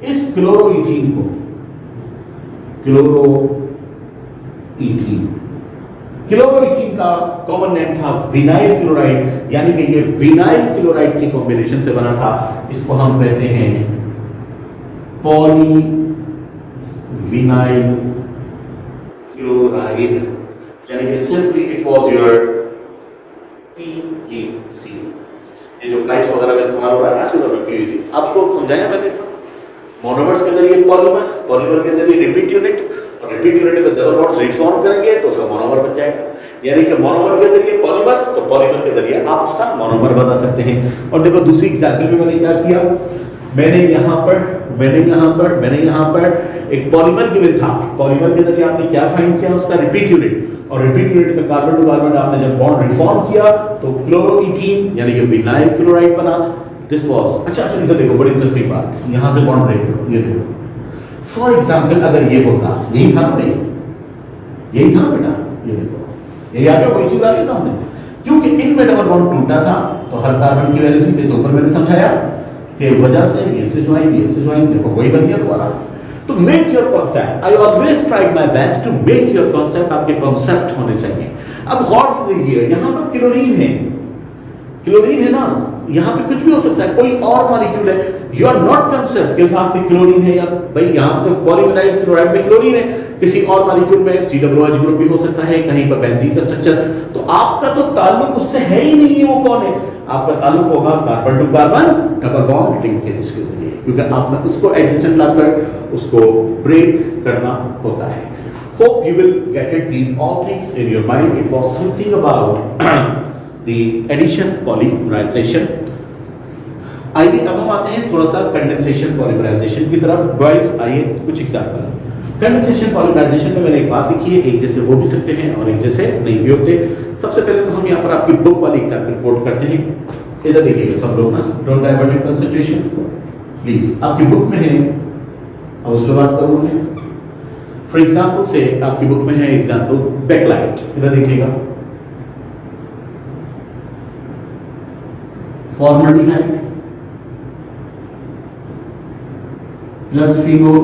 इस क्लोरोइथीन को क्लोरोइथीन का कॉमन नेम था विनाइल क्लोराइड, यानी कि ये विनाइल क्लोराइड के कॉम्बिनेशन से बना था। इसको हम कहते हैं पॉली विनाइल क्लोराइड, यानी कि simply it was your PVC। ये जो पाइप्स वगैरह में इस्तेमाल हो रहा है आज के समय PVC, आपको समझाया मैंने। मोनोमर्स के जरिए पॉलीमर के जरिए रिपीट यूनिट, और रिपीट यूनिट में डबल बॉन्ड्स रिफॉर्म करेंगे तो उसका मोनोमर बन जाएगा। यानी कि मोनोमर के जरिए पॉलीमर, तो पॉलीमर के जरिए आप उसका मोनोमर बना सकते हैं। और देखो दूसरी एग्जांपल में मैंने क्या किया, मैंने यहाँ पर एक पॉलीमर गिवन था। पॉलीमर के जरिए आपने क्या फाइंड किया? उसका रिपीट यूनिट। और रिपीट यूनिट में कार्बन टू कार्बन आपने जब बॉन्ड रिफॉर्म किया तो क्लोरोइथीन यानी कि विनाइल क्लोराइड बना। दिस वाज अच्छा इधर देखो, बड़ी इंटरेस्टिंग बात, यहां से बॉन्ड ब्रेक करो। ये देखो, फॉर एग्जांपल अगर ये होता, यही था ना भाई, यही था ना बेटा, ये देखो, यही आ गया, वही चीज आ गई सामने। क्योंकि इनमें डबल बॉन्ड टूटा था तो हर कार्बन की वैलेंसी, जैसे ऊपर मैंने समझाया कि वजह से ये से ज्वाइन, देखो वही बन गया दोबारा। तो make your concept, I always try my best to make your concept, आपके कॉन्सेप्ट होने चाहिए। अब गौर से देखिए, यहां पर क्लोरीन है ना, यहाँ पे कुछ भी हो सकता है, कोई और मॉलिक्यूल है, यू आर नॉट कंसर्न के साथ में क्लोरीन है, या भाई यहाँ पे पॉलीविनाइल क्लोराइड में क्लोरीन है, किसी और मॉलिक्यूल में COOH ग्रुप भी हो सकता है, कहीं पर बेंजीन का स्ट्रक्चर, तो आपका तो ताल्लुक उससे है ही नहीं है, वो कौन है, आपका ताल्लुक होगा carbon to carbon double bond linkage के जरिए, क्योंकि आप तक उसको एडजेसेंट लाकर उसको ब्रेक करना होता है। Hope you will get it these all things in your mind. It was something about the addition polymerization. आइए अब हम आते हैं थोड़ा सा कंडेंसेशन पॉलीमराइजेशन की तरफ। बॉयज आइए कुछ एग्जांपल। कंडेंसेशन पॉलीमराइजेशन में मैंने एक बात लिखी है, एक जैसे हो भी सकते हैं और एक जैसे नहीं भी होते। सबसे पहले तो हम यहाँ पर आपकी बुक वाली एग्जांपल कोट करते हैं, इधर देखिएगा सब लोग ना, don't divert your concentration please. आपकी बुक में है, अब उस पर बात करूँगा। फॉर एग्जाम्पल से आपकी बुक में है एग्जाम्पल बैकलाइट, इधर देखिएगा, formaldehyde plus phenol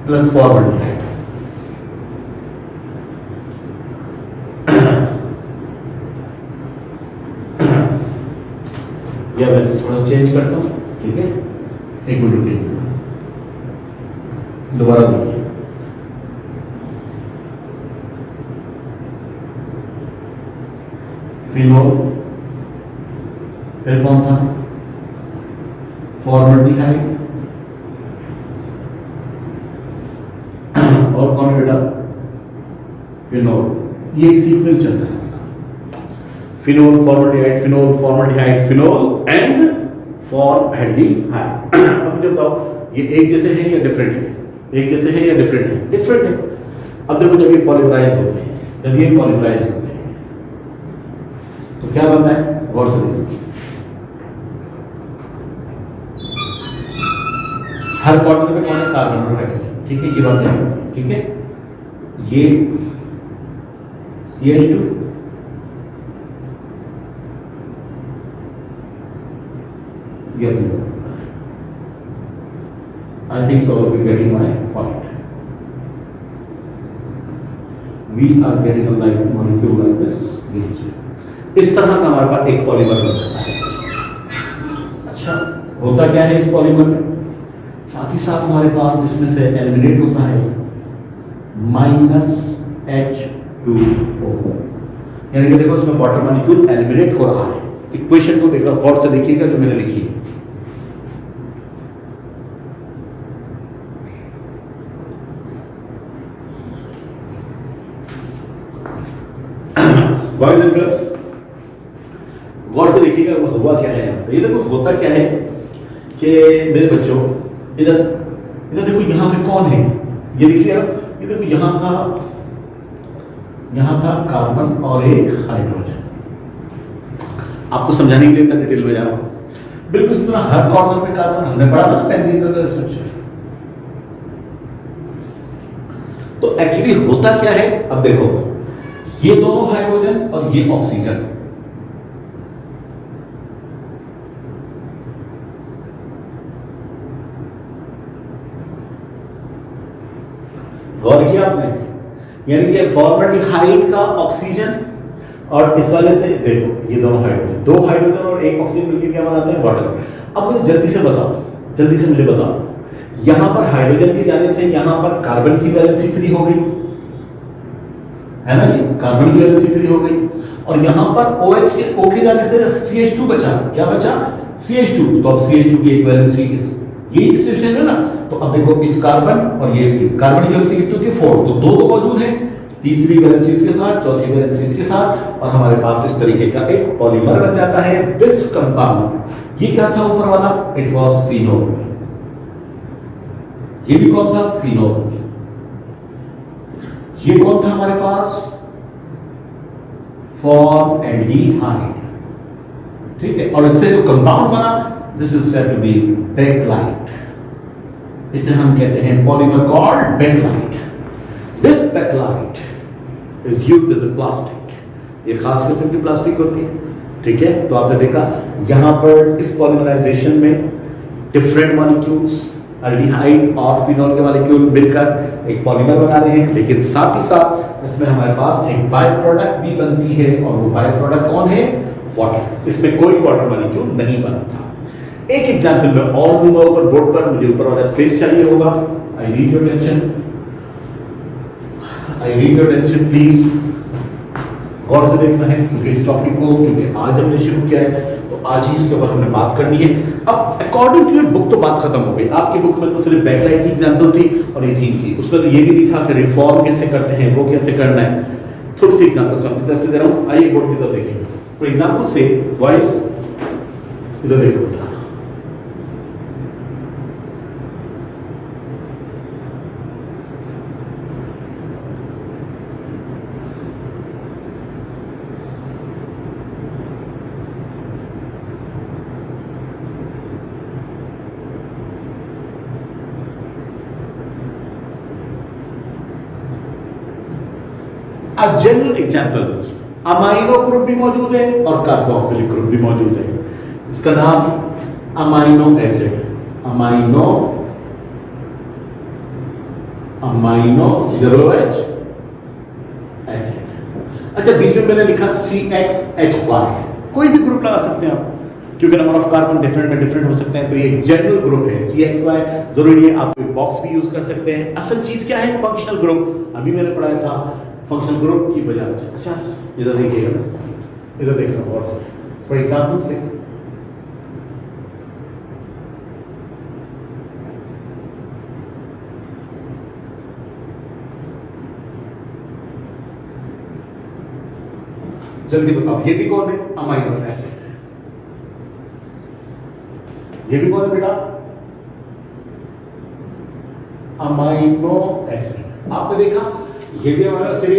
plus formaldehyde. या मैं थोड़ा चेंज करता हूं, ठीक है, एक मिनट रुकिए, दोबारा देखिए, फिनोल, फिर कौन था, फॉर्मल्डिहाइड, और कौन है बेटा, फिनोल। ये एक सीक्वेंस चल रहा है, phenol formaldehyde, phenol formaldehyde, phenol and formaldehyde. अब मुझे बताओ ये एक जैसे है या डिफरेंट है, एक जैसे है या डिफरेंट है, डिफरेंट है। अब देखो जब ये पॉलीमराइज होते हैं, जब ये पॉलीमराइज होते हैं तो क्या बनता है, गौर से देखिए, हर क्वार्टर में कौन है, कार्बन और हाइड्रोजन, ठीक है, ये बात है, ठीक है, ये CH2 ये अपनी, I think so of you getting my point. We are getting a like molecule like this. इस तरह का हमारे पास एक पॉलीमर बन जाता है। अच्छा, होता क्या है इस पॉलीमर में, साथ ही साथ हमारे पास इसमें से एलिमिनेट होता है -H2O, यानी कि देखो इसमें वाटर मॉलिक्यूल एलिमिनेट हो रहा है। इक्वेशन को देखो, गौर से देखिएगा जो मैंने लिखी है, बॉयज एंड गर्ल्स गौर से देखिएगा वो हुआ क्या है। ये देखो होता क्या है कि मेरे बच्चों, इधर इधर देखो, यहाँ पे कौन है, ये देखिए ना, ये देखो यहाँ था कार्बन और एक हाइड्रोजन। आपको समझाने के लिए इतना डिटेल में जा रहा हूं। बिल्कुल इस तरह हर कॉर्नर में कार्बन, हमने पढ़ा था ना बेंजीन का स्ट्रक्चर। तो एक्चुअली होता क्या है, अब देखो ये दोनों हाइड्रोजन और ये ऑक्सीजन, गौर किया आपने, यानी कि फॉर्मल्डिहाइड का ऑक्सीजन और इस वाले से देखो ये दोनों हाइड्रोजन, दो हाइड्रोजन और एक ऑक्सीजन मिलकर क्या बनाते हैं, वाटर। अब मुझे जल्दी से बताओ, जल्दी से मुझे बताओ, यहां पर हाइड्रोजन के जाने से यहां पर कार्बन की वैलेंसी फ्री हो गई है ना जी, कार्बन की वैलेंसी फ्री हो गई, और यहां पर OH के O के जाने से CH2 बचा, क्या बचा, CH2। तो अब CH2 की एक वैलेंसी ये सिस्टम है ना, तो अब देखो इस कार्बन और ये सी, कार्बन की वैलेंसी कितनी होती है, 4, तो दो तो मौजूद है, तीसरी वैलेंसी इसके साथ, चौथी वैलेंसी इसके साथ, और हमारे पास इस तरीके का एक पॉलीमर बन जाता है दिस कंपाउंड। ये क्या था ऊपर वाला, इट वाज फिनोल, ये भी कौन था, फिनोल। ये कौन था हमारे पास, फॉर्मल्डिहाइड, ठीक है, और इससे जो कंपाउंड बना, this is said to be Bakelite. इसे हम कहते हैं polymer called Bakelite. This Bakelite is used as a plastic. ये खास किस्म की प्लास्टिक होती है, ठीक है। तो आपने देखा यहाँ पर इस पॉलीमराइजेशन में डिफरेंट मॉलिक्यूल्स अल्डिहाइड और फिनोल के मॉलिक्यूल मिलकर एक पॉलीमर बना रहे हैं, लेकिन साथ ही साथ इसमें हमारे पास एक बाय प्रोडक्ट भी बनती है, और वो बाय प्रोडक्ट कौन है? वाटर। इसमें कोई वाटर मॉलिक्यूल नहीं बना था। एक एग्जांपल मैं और दूंगा ऊपर बोर्ड पर, मुझे ऊपर वाला स्पेस चाहिए होगा। I need your attention please. गौर से देखना है क्योंकि इस टॉपिक को, क्योंकि आज हमने शुरू किया है तो आज ही इसके ऊपर हमने बात करनी है। अब अकॉर्डिंग टू योर बुक तो बात खत्म हो गई। आपकी बुक में तो सिर्फ बैकलाइट की एग्जांपल थी और ये थी, उसमें तो ये भी लिखा कि रिफॉर्म कैसे करते हैं, वो कैसे करना है। थोड़ी सी एग्जांपल्स मैं अपनी तरफ से दे रहा हूँ। आइए बोर्ड की तरफ देखें। फॉर एग्जांपल से वॉइस, इधर देखो, अब जनरल एग्जांपल, अमाइनो ग्रुप भी मौजूद है और कार्बोक्सिलिक ग्रुप भी मौजूद है। इसका नाम amino acid, amino COOH acid. अच्छा, बीच में मैंने लिखा CXHY, कोई भी ग्रुप लगा सकते हैं आप, क्योंकि नंबर ऑफ कार्बन डिफरेंट में डिफरेंट हो सकते हैं, तो ये जनरल ग्रुप है। CXY जरूरी है, आप बॉक्स भी यूज कर सकते हैं। असल चीज क्या है? Functional group. अभी मैंने पढ़ाया था फंक्शनल ग्रुप की वजह। अच्छा, इधर देखिएगा, इधर देख रहा हूँ। फॉर एग्जाम्पल से जल्दी बताओ, ये भी कौन है? Amino acid. ये भी कौन है बेटा? Amino acid. आपने देखा ये भी अमाइनो एसिड है,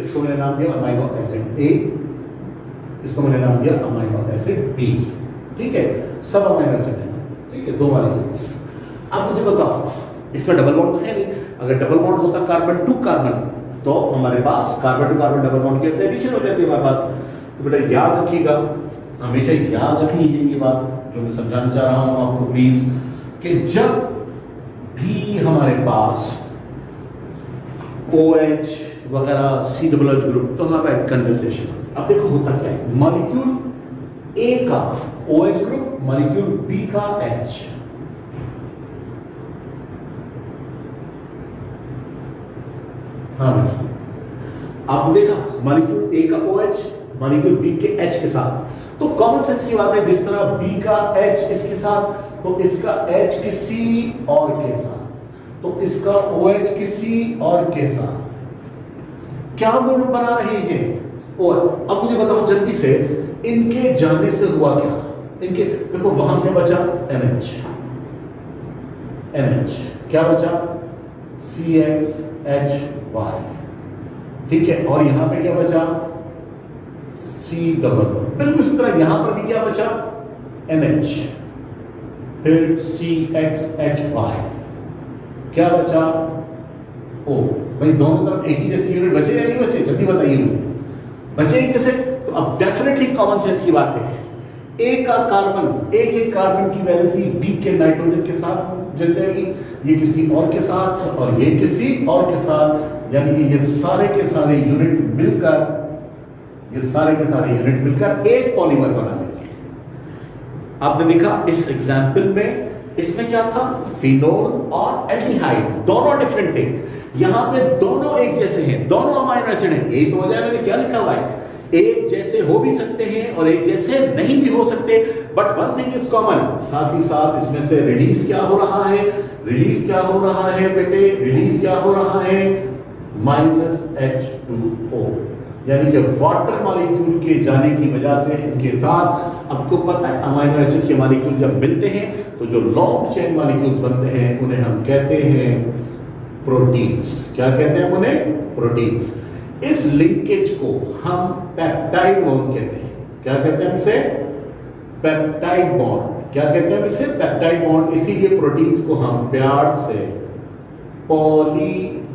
इसको मैंने नाम दिया अमाइनो एसिड ए, इसको मैंने नाम दिया अमाइनो एसिड बी। ठीक है, सब अमाइनो एसिड है, ठीक है, दो मॉलिक्यूल्स। अब मुझे बताओ, इसमें डबल बॉन्ड तो है नहीं। अगर डबल बॉन्ड होता कार्बन टू कार्बन, तो हमारे पास carbon to carbon double bond कैसे एडिशन हो जाती है हमारे पास। तो बेटा याद रखिएगा, हमेशा याद रखनी है ये बात जो मैं समझाना चाह रहा हूं आपको प्लीज, कि जब भी हमारे पास OH वगैरह COOH ग्रुप, तो हमारा कंडेंसेशन। अब देखो होता क्या है, मॉलिक्यूल ए का OH ग्रुप, मॉलिक्यूल बी का H। हाँ भाई, आपने देखा मॉलिक्यूल ए का OH, मॉलिक्यूल बी के H के साथ। तो कॉमन सेंस की बात है, जिस तरह बी का H इसके साथ, तो इसका H किसी और के साथ, तो इसका OH किसी और के साथ क्या बॉन्ड बना रहे हैं। और अब मुझे बताओ जल्दी से, इनके जाने से हुआ क्या? इनके देखो, वहां क्या बचा? NH क्या बचा? CXHY। ठीक है, और यहां पे क्या बचा? C double. बिल्कुल इस तरह यहां पर भी क्या बचा? NH, फिर CXHY, क्या बचा? O। भाई दोनों तरफ एक ही जैसे यूनिट बचे या नहीं बचे? जल्दी बताइए मुझे। बचे एक जैसे? तो अब डेफिनेटली कॉमन सेंस की बात है, ए का कार्बन, एक एक कार्बन की वैलेंसी बी के नाइट्रोजन के साथ जल जाएगी, ये किसी और के साथ और ये किसी और के साथ, यानी कि ये सारे के सारे यूनिट मिलकर, ये सारे के सारे यूनिट मिलकर एक पॉलीमर बना लेंगे। आपने देखा इस एग्जाम्पल में, इसमें क्या था? फिनोल और एल्डिहाइड, दोनों डिफरेंट थे। यहां पे दोनों एक जैसे हैं, दोनों अमाइनो एसिड हैं। यही तो वजह है मैंने क्या लिखा हुआ है, एक जैसे हो भी सकते हैं और एक जैसे नहीं भी हो सकते, but one thing is common. साथ ही साथ इसमें से रिलीज क्या हो रहा है? रिलीज क्या हो रहा है बेटे? रिलीज क्या हो रहा है? -H2O, यानी कि वाटर मॉलिक्यूल के जाने की वजह से इनके साथ, आपको पता है अमाइनो एसिड के मॉलिक्यूल जब मिलते हैं तो जो लॉन्ग चेन मॉलिक्यूल्स बनते हैं उन्हें हम कहते हैं प्रोटीन्स। क्या कहते हैं उन्हें? प्रोटीन्स। इस लिंकेज को हम पेप्टाइड बॉन्ड कहते हैं। क्या कहते हैं इसे? Peptide bond. क्या कहते हैं इसे? Peptide bond. इसीलिए प्रोटीन्स को हम प्यार से पॉलीपेप्टाइड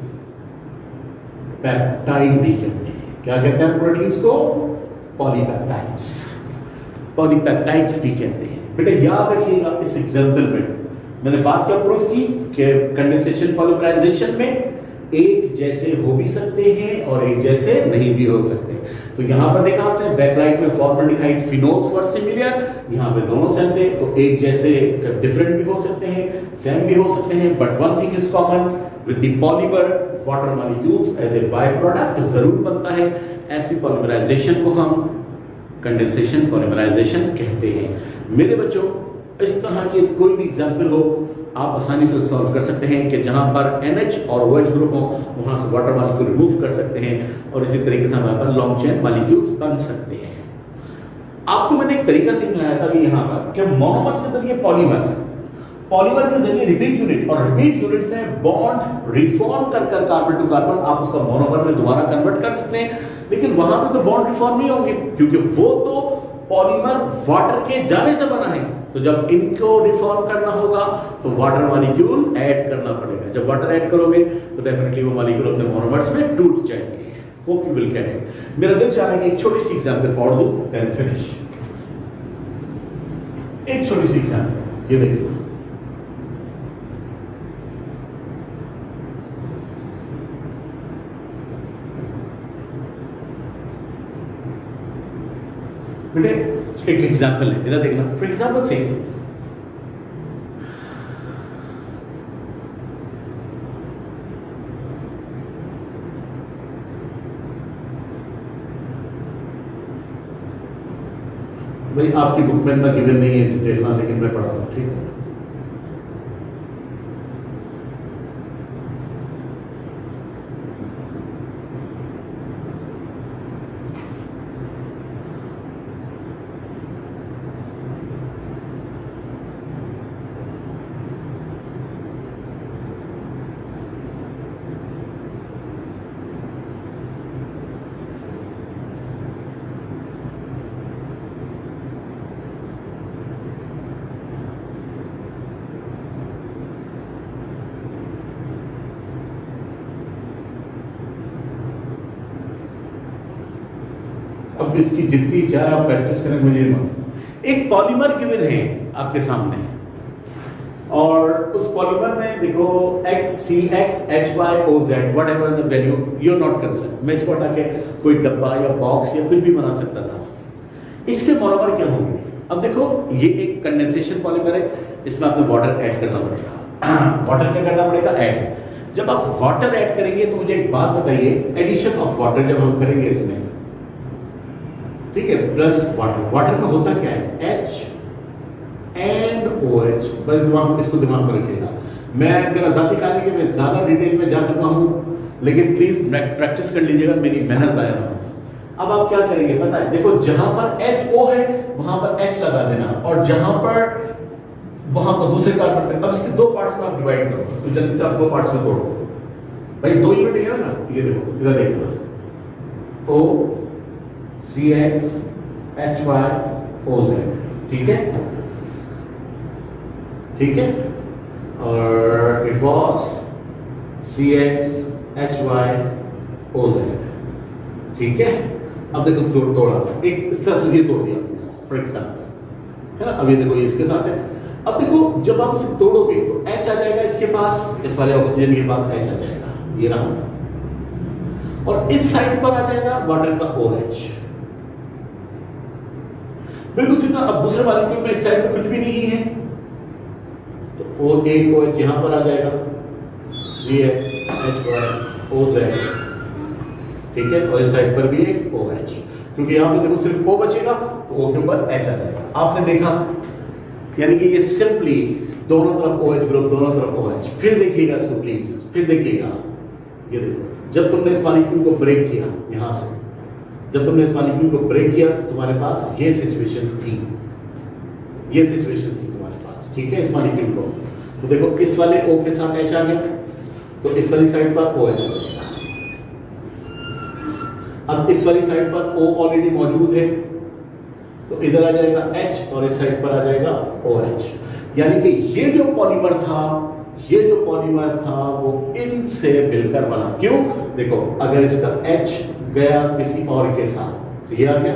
भी कहते हैं। क्या कहते हैं प्रोटीन्स को? पॉलीपेप्टाइड्स, पॉलीपेप्टाइड्स भी कहते हैं। बेटा याद रखिएगा, इस एग्जांपल में मैंने बात क्या प्रूफ की कि कंडेंसेशन पॉलीमराइजेशन में एक जैसे हो भी सकते हैं और एक जैसे नहीं भी हो सकते। तो यहां पर देखा आपने बैकलाइट में फॉर्मल्डिहाइड फिनोल्स वर सिमिलर, यहां पे दोनों सेम थे, तो एक जैसे डिफरेंट भी हो सकते हैं, सेम भी हो सकते हैं, but one thing is common with the polymer water molecules as a by product जरूर बनता है। ऐसी पॉलीमराइजेशन को हम कंडेंसेशन पॉलीमराइजेशन कहते हैं। मेरे बच्चों, इस तरह के कोई भी एग्जाम्पल हो आप आसानी से सॉल्व कर सकते हैं कि जहां पर NH और OH ग्रुप हो वहां से वाटर मॉलिक्यूल रिमूव कर सकते हैं और इसी तरीके से हमारे पास लॉन्ग चेन मॉलिक्यूल्स बन सकते हैं। आपको मैंने एक तरीका सिखाया था कि यहाँ पर कि मोनोमर्स के जरिए पॉलीमर के जरिए रिपीट यूनिट, और रिपीट यूनिट में बॉन्ड रिफॉर्म कर कार्बन टू कार्बन आप उसका मोनोमर में दोबारा कन्वर्ट कर सकते हैं। लेकिन वहां पे तो बॉन्ड रिफॉर्म नहीं होंगे क्योंकि वो तो पॉलीमर वाटर के जाने से बना है। तो जब इनको रिफॉर्म करना होगा तो वाटर मॉलिक्यूल ऐड करना पड़ेगा। जब वाटर ऐड करोगे तो डेफिनेटली वो मॉलिक्यूल अपने मोनोमर्स में टूट जाएंगे। Hope you will get it. मेरा दिल चाह रहा है कि एक छोटी सी एग्जांपल पढ़ दूं देन फिनिश। एक छोटी सी एग्जांपल ये देखिए, बेटे एक एग्जांपल है, इधर देखना। फॉर एग्जांपल से भाई आपकी बुक में इतना गिवन नहीं है डिटेल ना, लेकिन मैं पढ़ा रहा हूं, ठीक है। अब इसकी जितनी चाहे आप प्रैक्टिस करें मुझे नहीं। एक पॉलीमर गिवन है आपके सामने और उस पॉलीमर में देखो XCXHYOZ whatever the value you are not concern. मैं इसको हटा के कोई डब्बा या बॉक्स या कुछ भी बना सकता था। इसके पॉलीमर क्या होंगे? अब देखो ये एक कंडेंसेशन पॉलीमर है, इसमें आपको वाटर ऐड करना पड़ेगा। वाटर क्या करना पड़ेगा? ऐड। जब आप वाटर ऐड करेंगे तो मुझे एक बात बताइए, एडिशन ऑफ वाटर जब हम करेंगे इसमें, ठीक है, प्लस वाटर में होता क्या है? H and OH। बस इसको दिमाग में रखिएगा। मेरा जाती कहानी के मैं ज्यादा डिटेल में जा चुका हूं, लेकिन प्लीज प्रैक्टिस कर लीजिएगा, मेरी मेहनत जाया ना। अब आप क्या करेंगे पता है? देखो जहां पर HO है वहां पर H लगा देना, और जहां पर वहां पर दूसरे कार्बन पे। अब इसके दो पार्ट्स में आप डिवाइड करो, इसको जल्दी से आप दो पार्ट्स में तोड़ो। भाई दो यूनिट है ना, ये देखो इधर देखना, OCXHYOZ, ठीक है, ठीक है, और इट वाज CXHYOZ, ठीक है। अब देखो तोड़ा एक इस तरह से ये तोड़ दिया फॉर एग्जाम्पल, है ना। अब ये देखो ये इसके साथ है। अब देखो जब आप इसे तोड़ोगे तो H आ जाएगा इसके पास, इस वाले ऑक्सीजन के पास H आ जाएगा, ये रहा, और इस साइड पर आ जाएगा वाटर का OH, बिल्कुल सीधा। अब दूसरे मॉलिक्यूल में इस साइड पे कुछ भी नहीं है तो एक OH यहां पर आ जाएगा, CXHYOZ, ठीक है, और इस साइड पर भी एक OH, क्योंकि यहां पे देखो सिर्फ O बचेगा तो O के ऊपर H आ जाएगा। आपने देखा, यानी कि ये सिंपली दोनों तरफ OH ग्रुप, दोनों तरफ OH। फिर देखिएगा इसको प्लीज, फिर देखिएगा, ये देखो जब तुमने इस मॉलिक्यूल को ब्रेक किया यहां से, जब तुमने इस मॉलिक्यूल को ब्रेक किया तुम्हारे पास ये सिचुएशंस थी, ये सिचुएशन थी तुम्हारे पास, ठीक है। इस मॉलिक्यूल को तो देखो इस वाले O के साथ H आ गया तो इस वाली साइड पर OH आ गया। अब इस वाली साइड पर O ऑलरेडी मौजूद है तो तो इधर आ जाएगा H और इस साइड पर आ जाएगा OH। यानी कि ये जो पॉलीमर था वो इनसे मिलकर बना। क्यों? देखो, अगर इसका H गया किसी और के साथ तो ये आ गया,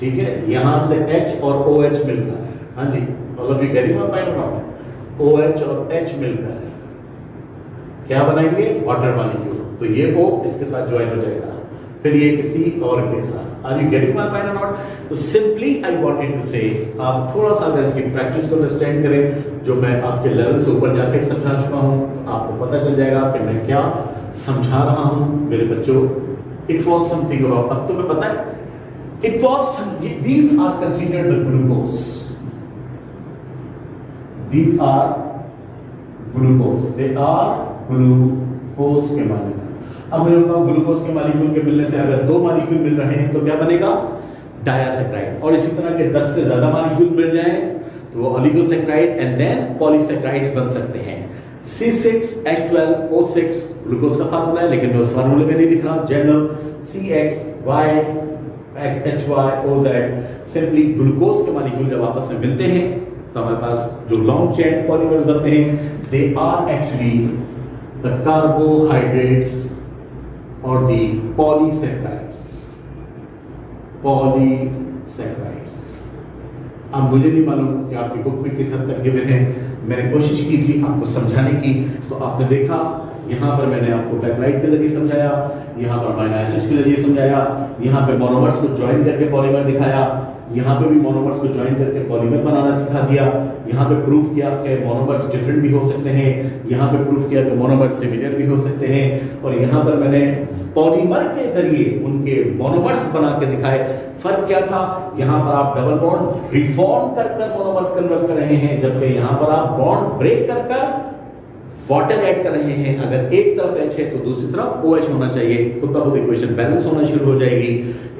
ठीक है, यहां से H और OH मिलकर, हाँ जी, all of you getting my point और नॉट? OH और H मिलकर क्या बनाएंगे? Water molecule. तो ये O इसके साथ ज्वाइन हो जाएगा, फिर ये किसी और के साथ। Are you getting my point और नॉट? तो simply I wanted to say, आप थोड़ा सा अगर इसकी प्रैक्टिस को अंडरस्टैंड करें, जो मैं आपके लेवल से ऊपर जाकर समझा चुका हूं, आपको पता चल जाएगा कि मैं क्या समझा रहा हूं मेरे बच्चों। इट वाज समथिंग अबाउट, अब तुम्हें पता है, it was, these are considered the glucose, these are glucose, they are glucose के मॉलिक्यूल। अब मैं बताऊं, ग्लूकोज के मॉलिक्यूल के मिलने से अगर 2 मॉलिक्यूल मिल रहे हैं तो क्या बनेगा? डायासेक्राइड। और इसी तरह के 10 से ज्यादा मॉलिक्यूल मिल जाएं तो वो ओलिगोसेक्राइड एंड देन पॉलीसेक्राइड्स बन सकते हैं। C6H12O6 ग्लूकोज का फार्मूला है, लेकिन मैं उस फार्मूले में नहीं लिख रहा हूं। जनरल CXYHYOZ, सिंपली ग्लूकोज के मॉलिक्यूल जब आपस में मिलते हैं तो हमारे पास जो लॉन्ग चेन पॉलीमर्स बनते हैं, they are actually the carbohydrates और दी पॉलीसैकेराइड्स। अब मुझे नहीं मालूम कि आपकी बुक में किस हद तक गिवन है, मैंने कोशिश की थी आपको समझाने की। तो आपने देखा, यहाँ पर मैंने आपको पेप्टाइड के जरिए समझाया, यहाँ पर अमीनो एसिड्स के जरिए समझाया, यहाँ पे मोनोमर्स को ज्वाइन करके पॉलीमर दिखाया, यहाँ पे भी मोनोमर्स को ज्वाइन करके पॉलीमर बनाना सिखा दिया, यहाँ पे प्रूफ किया कि मोनोमर्स डिफरेंट भी हो सकते हैं, यहाँ पे प्रूफ किया कि मोनोमर्स सिमिलर भी हो सकते हैं, और यहाँ पर मैंने पॉलीमर के जरिए उनके मोनोमर्स बना के दिखाए। फर्क क्या था? यहाँ पर आप डबल बॉन्ड रिफॉर्म कर मोनोमर कन्वर्ट कर रहे हैं, जबकि यहाँ पर आप बॉन्ड ब्रेक कर वाटर ऐड कर रहे हैं। अगर एक तरफ H है तो दूसरी तरफ OH होना चाहिए, खुद ब खुद इक्वेशन बैलेंस होना शुरू हो जाएगी।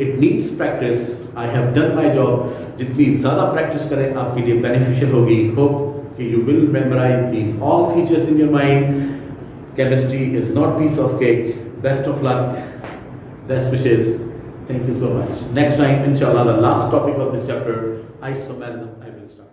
It needs practice. I have done my job. जितनी ज्यादा प्रैक्टिस करें आपके लिए बेनिफिशियल होगी। होप कि you will memorize these all features in your mind. Chemistry is not piece of cake. Best of luck. Best wishes. Thank you so much. Next time, inshallah, the last topic of this chapter, isomerism, I will start.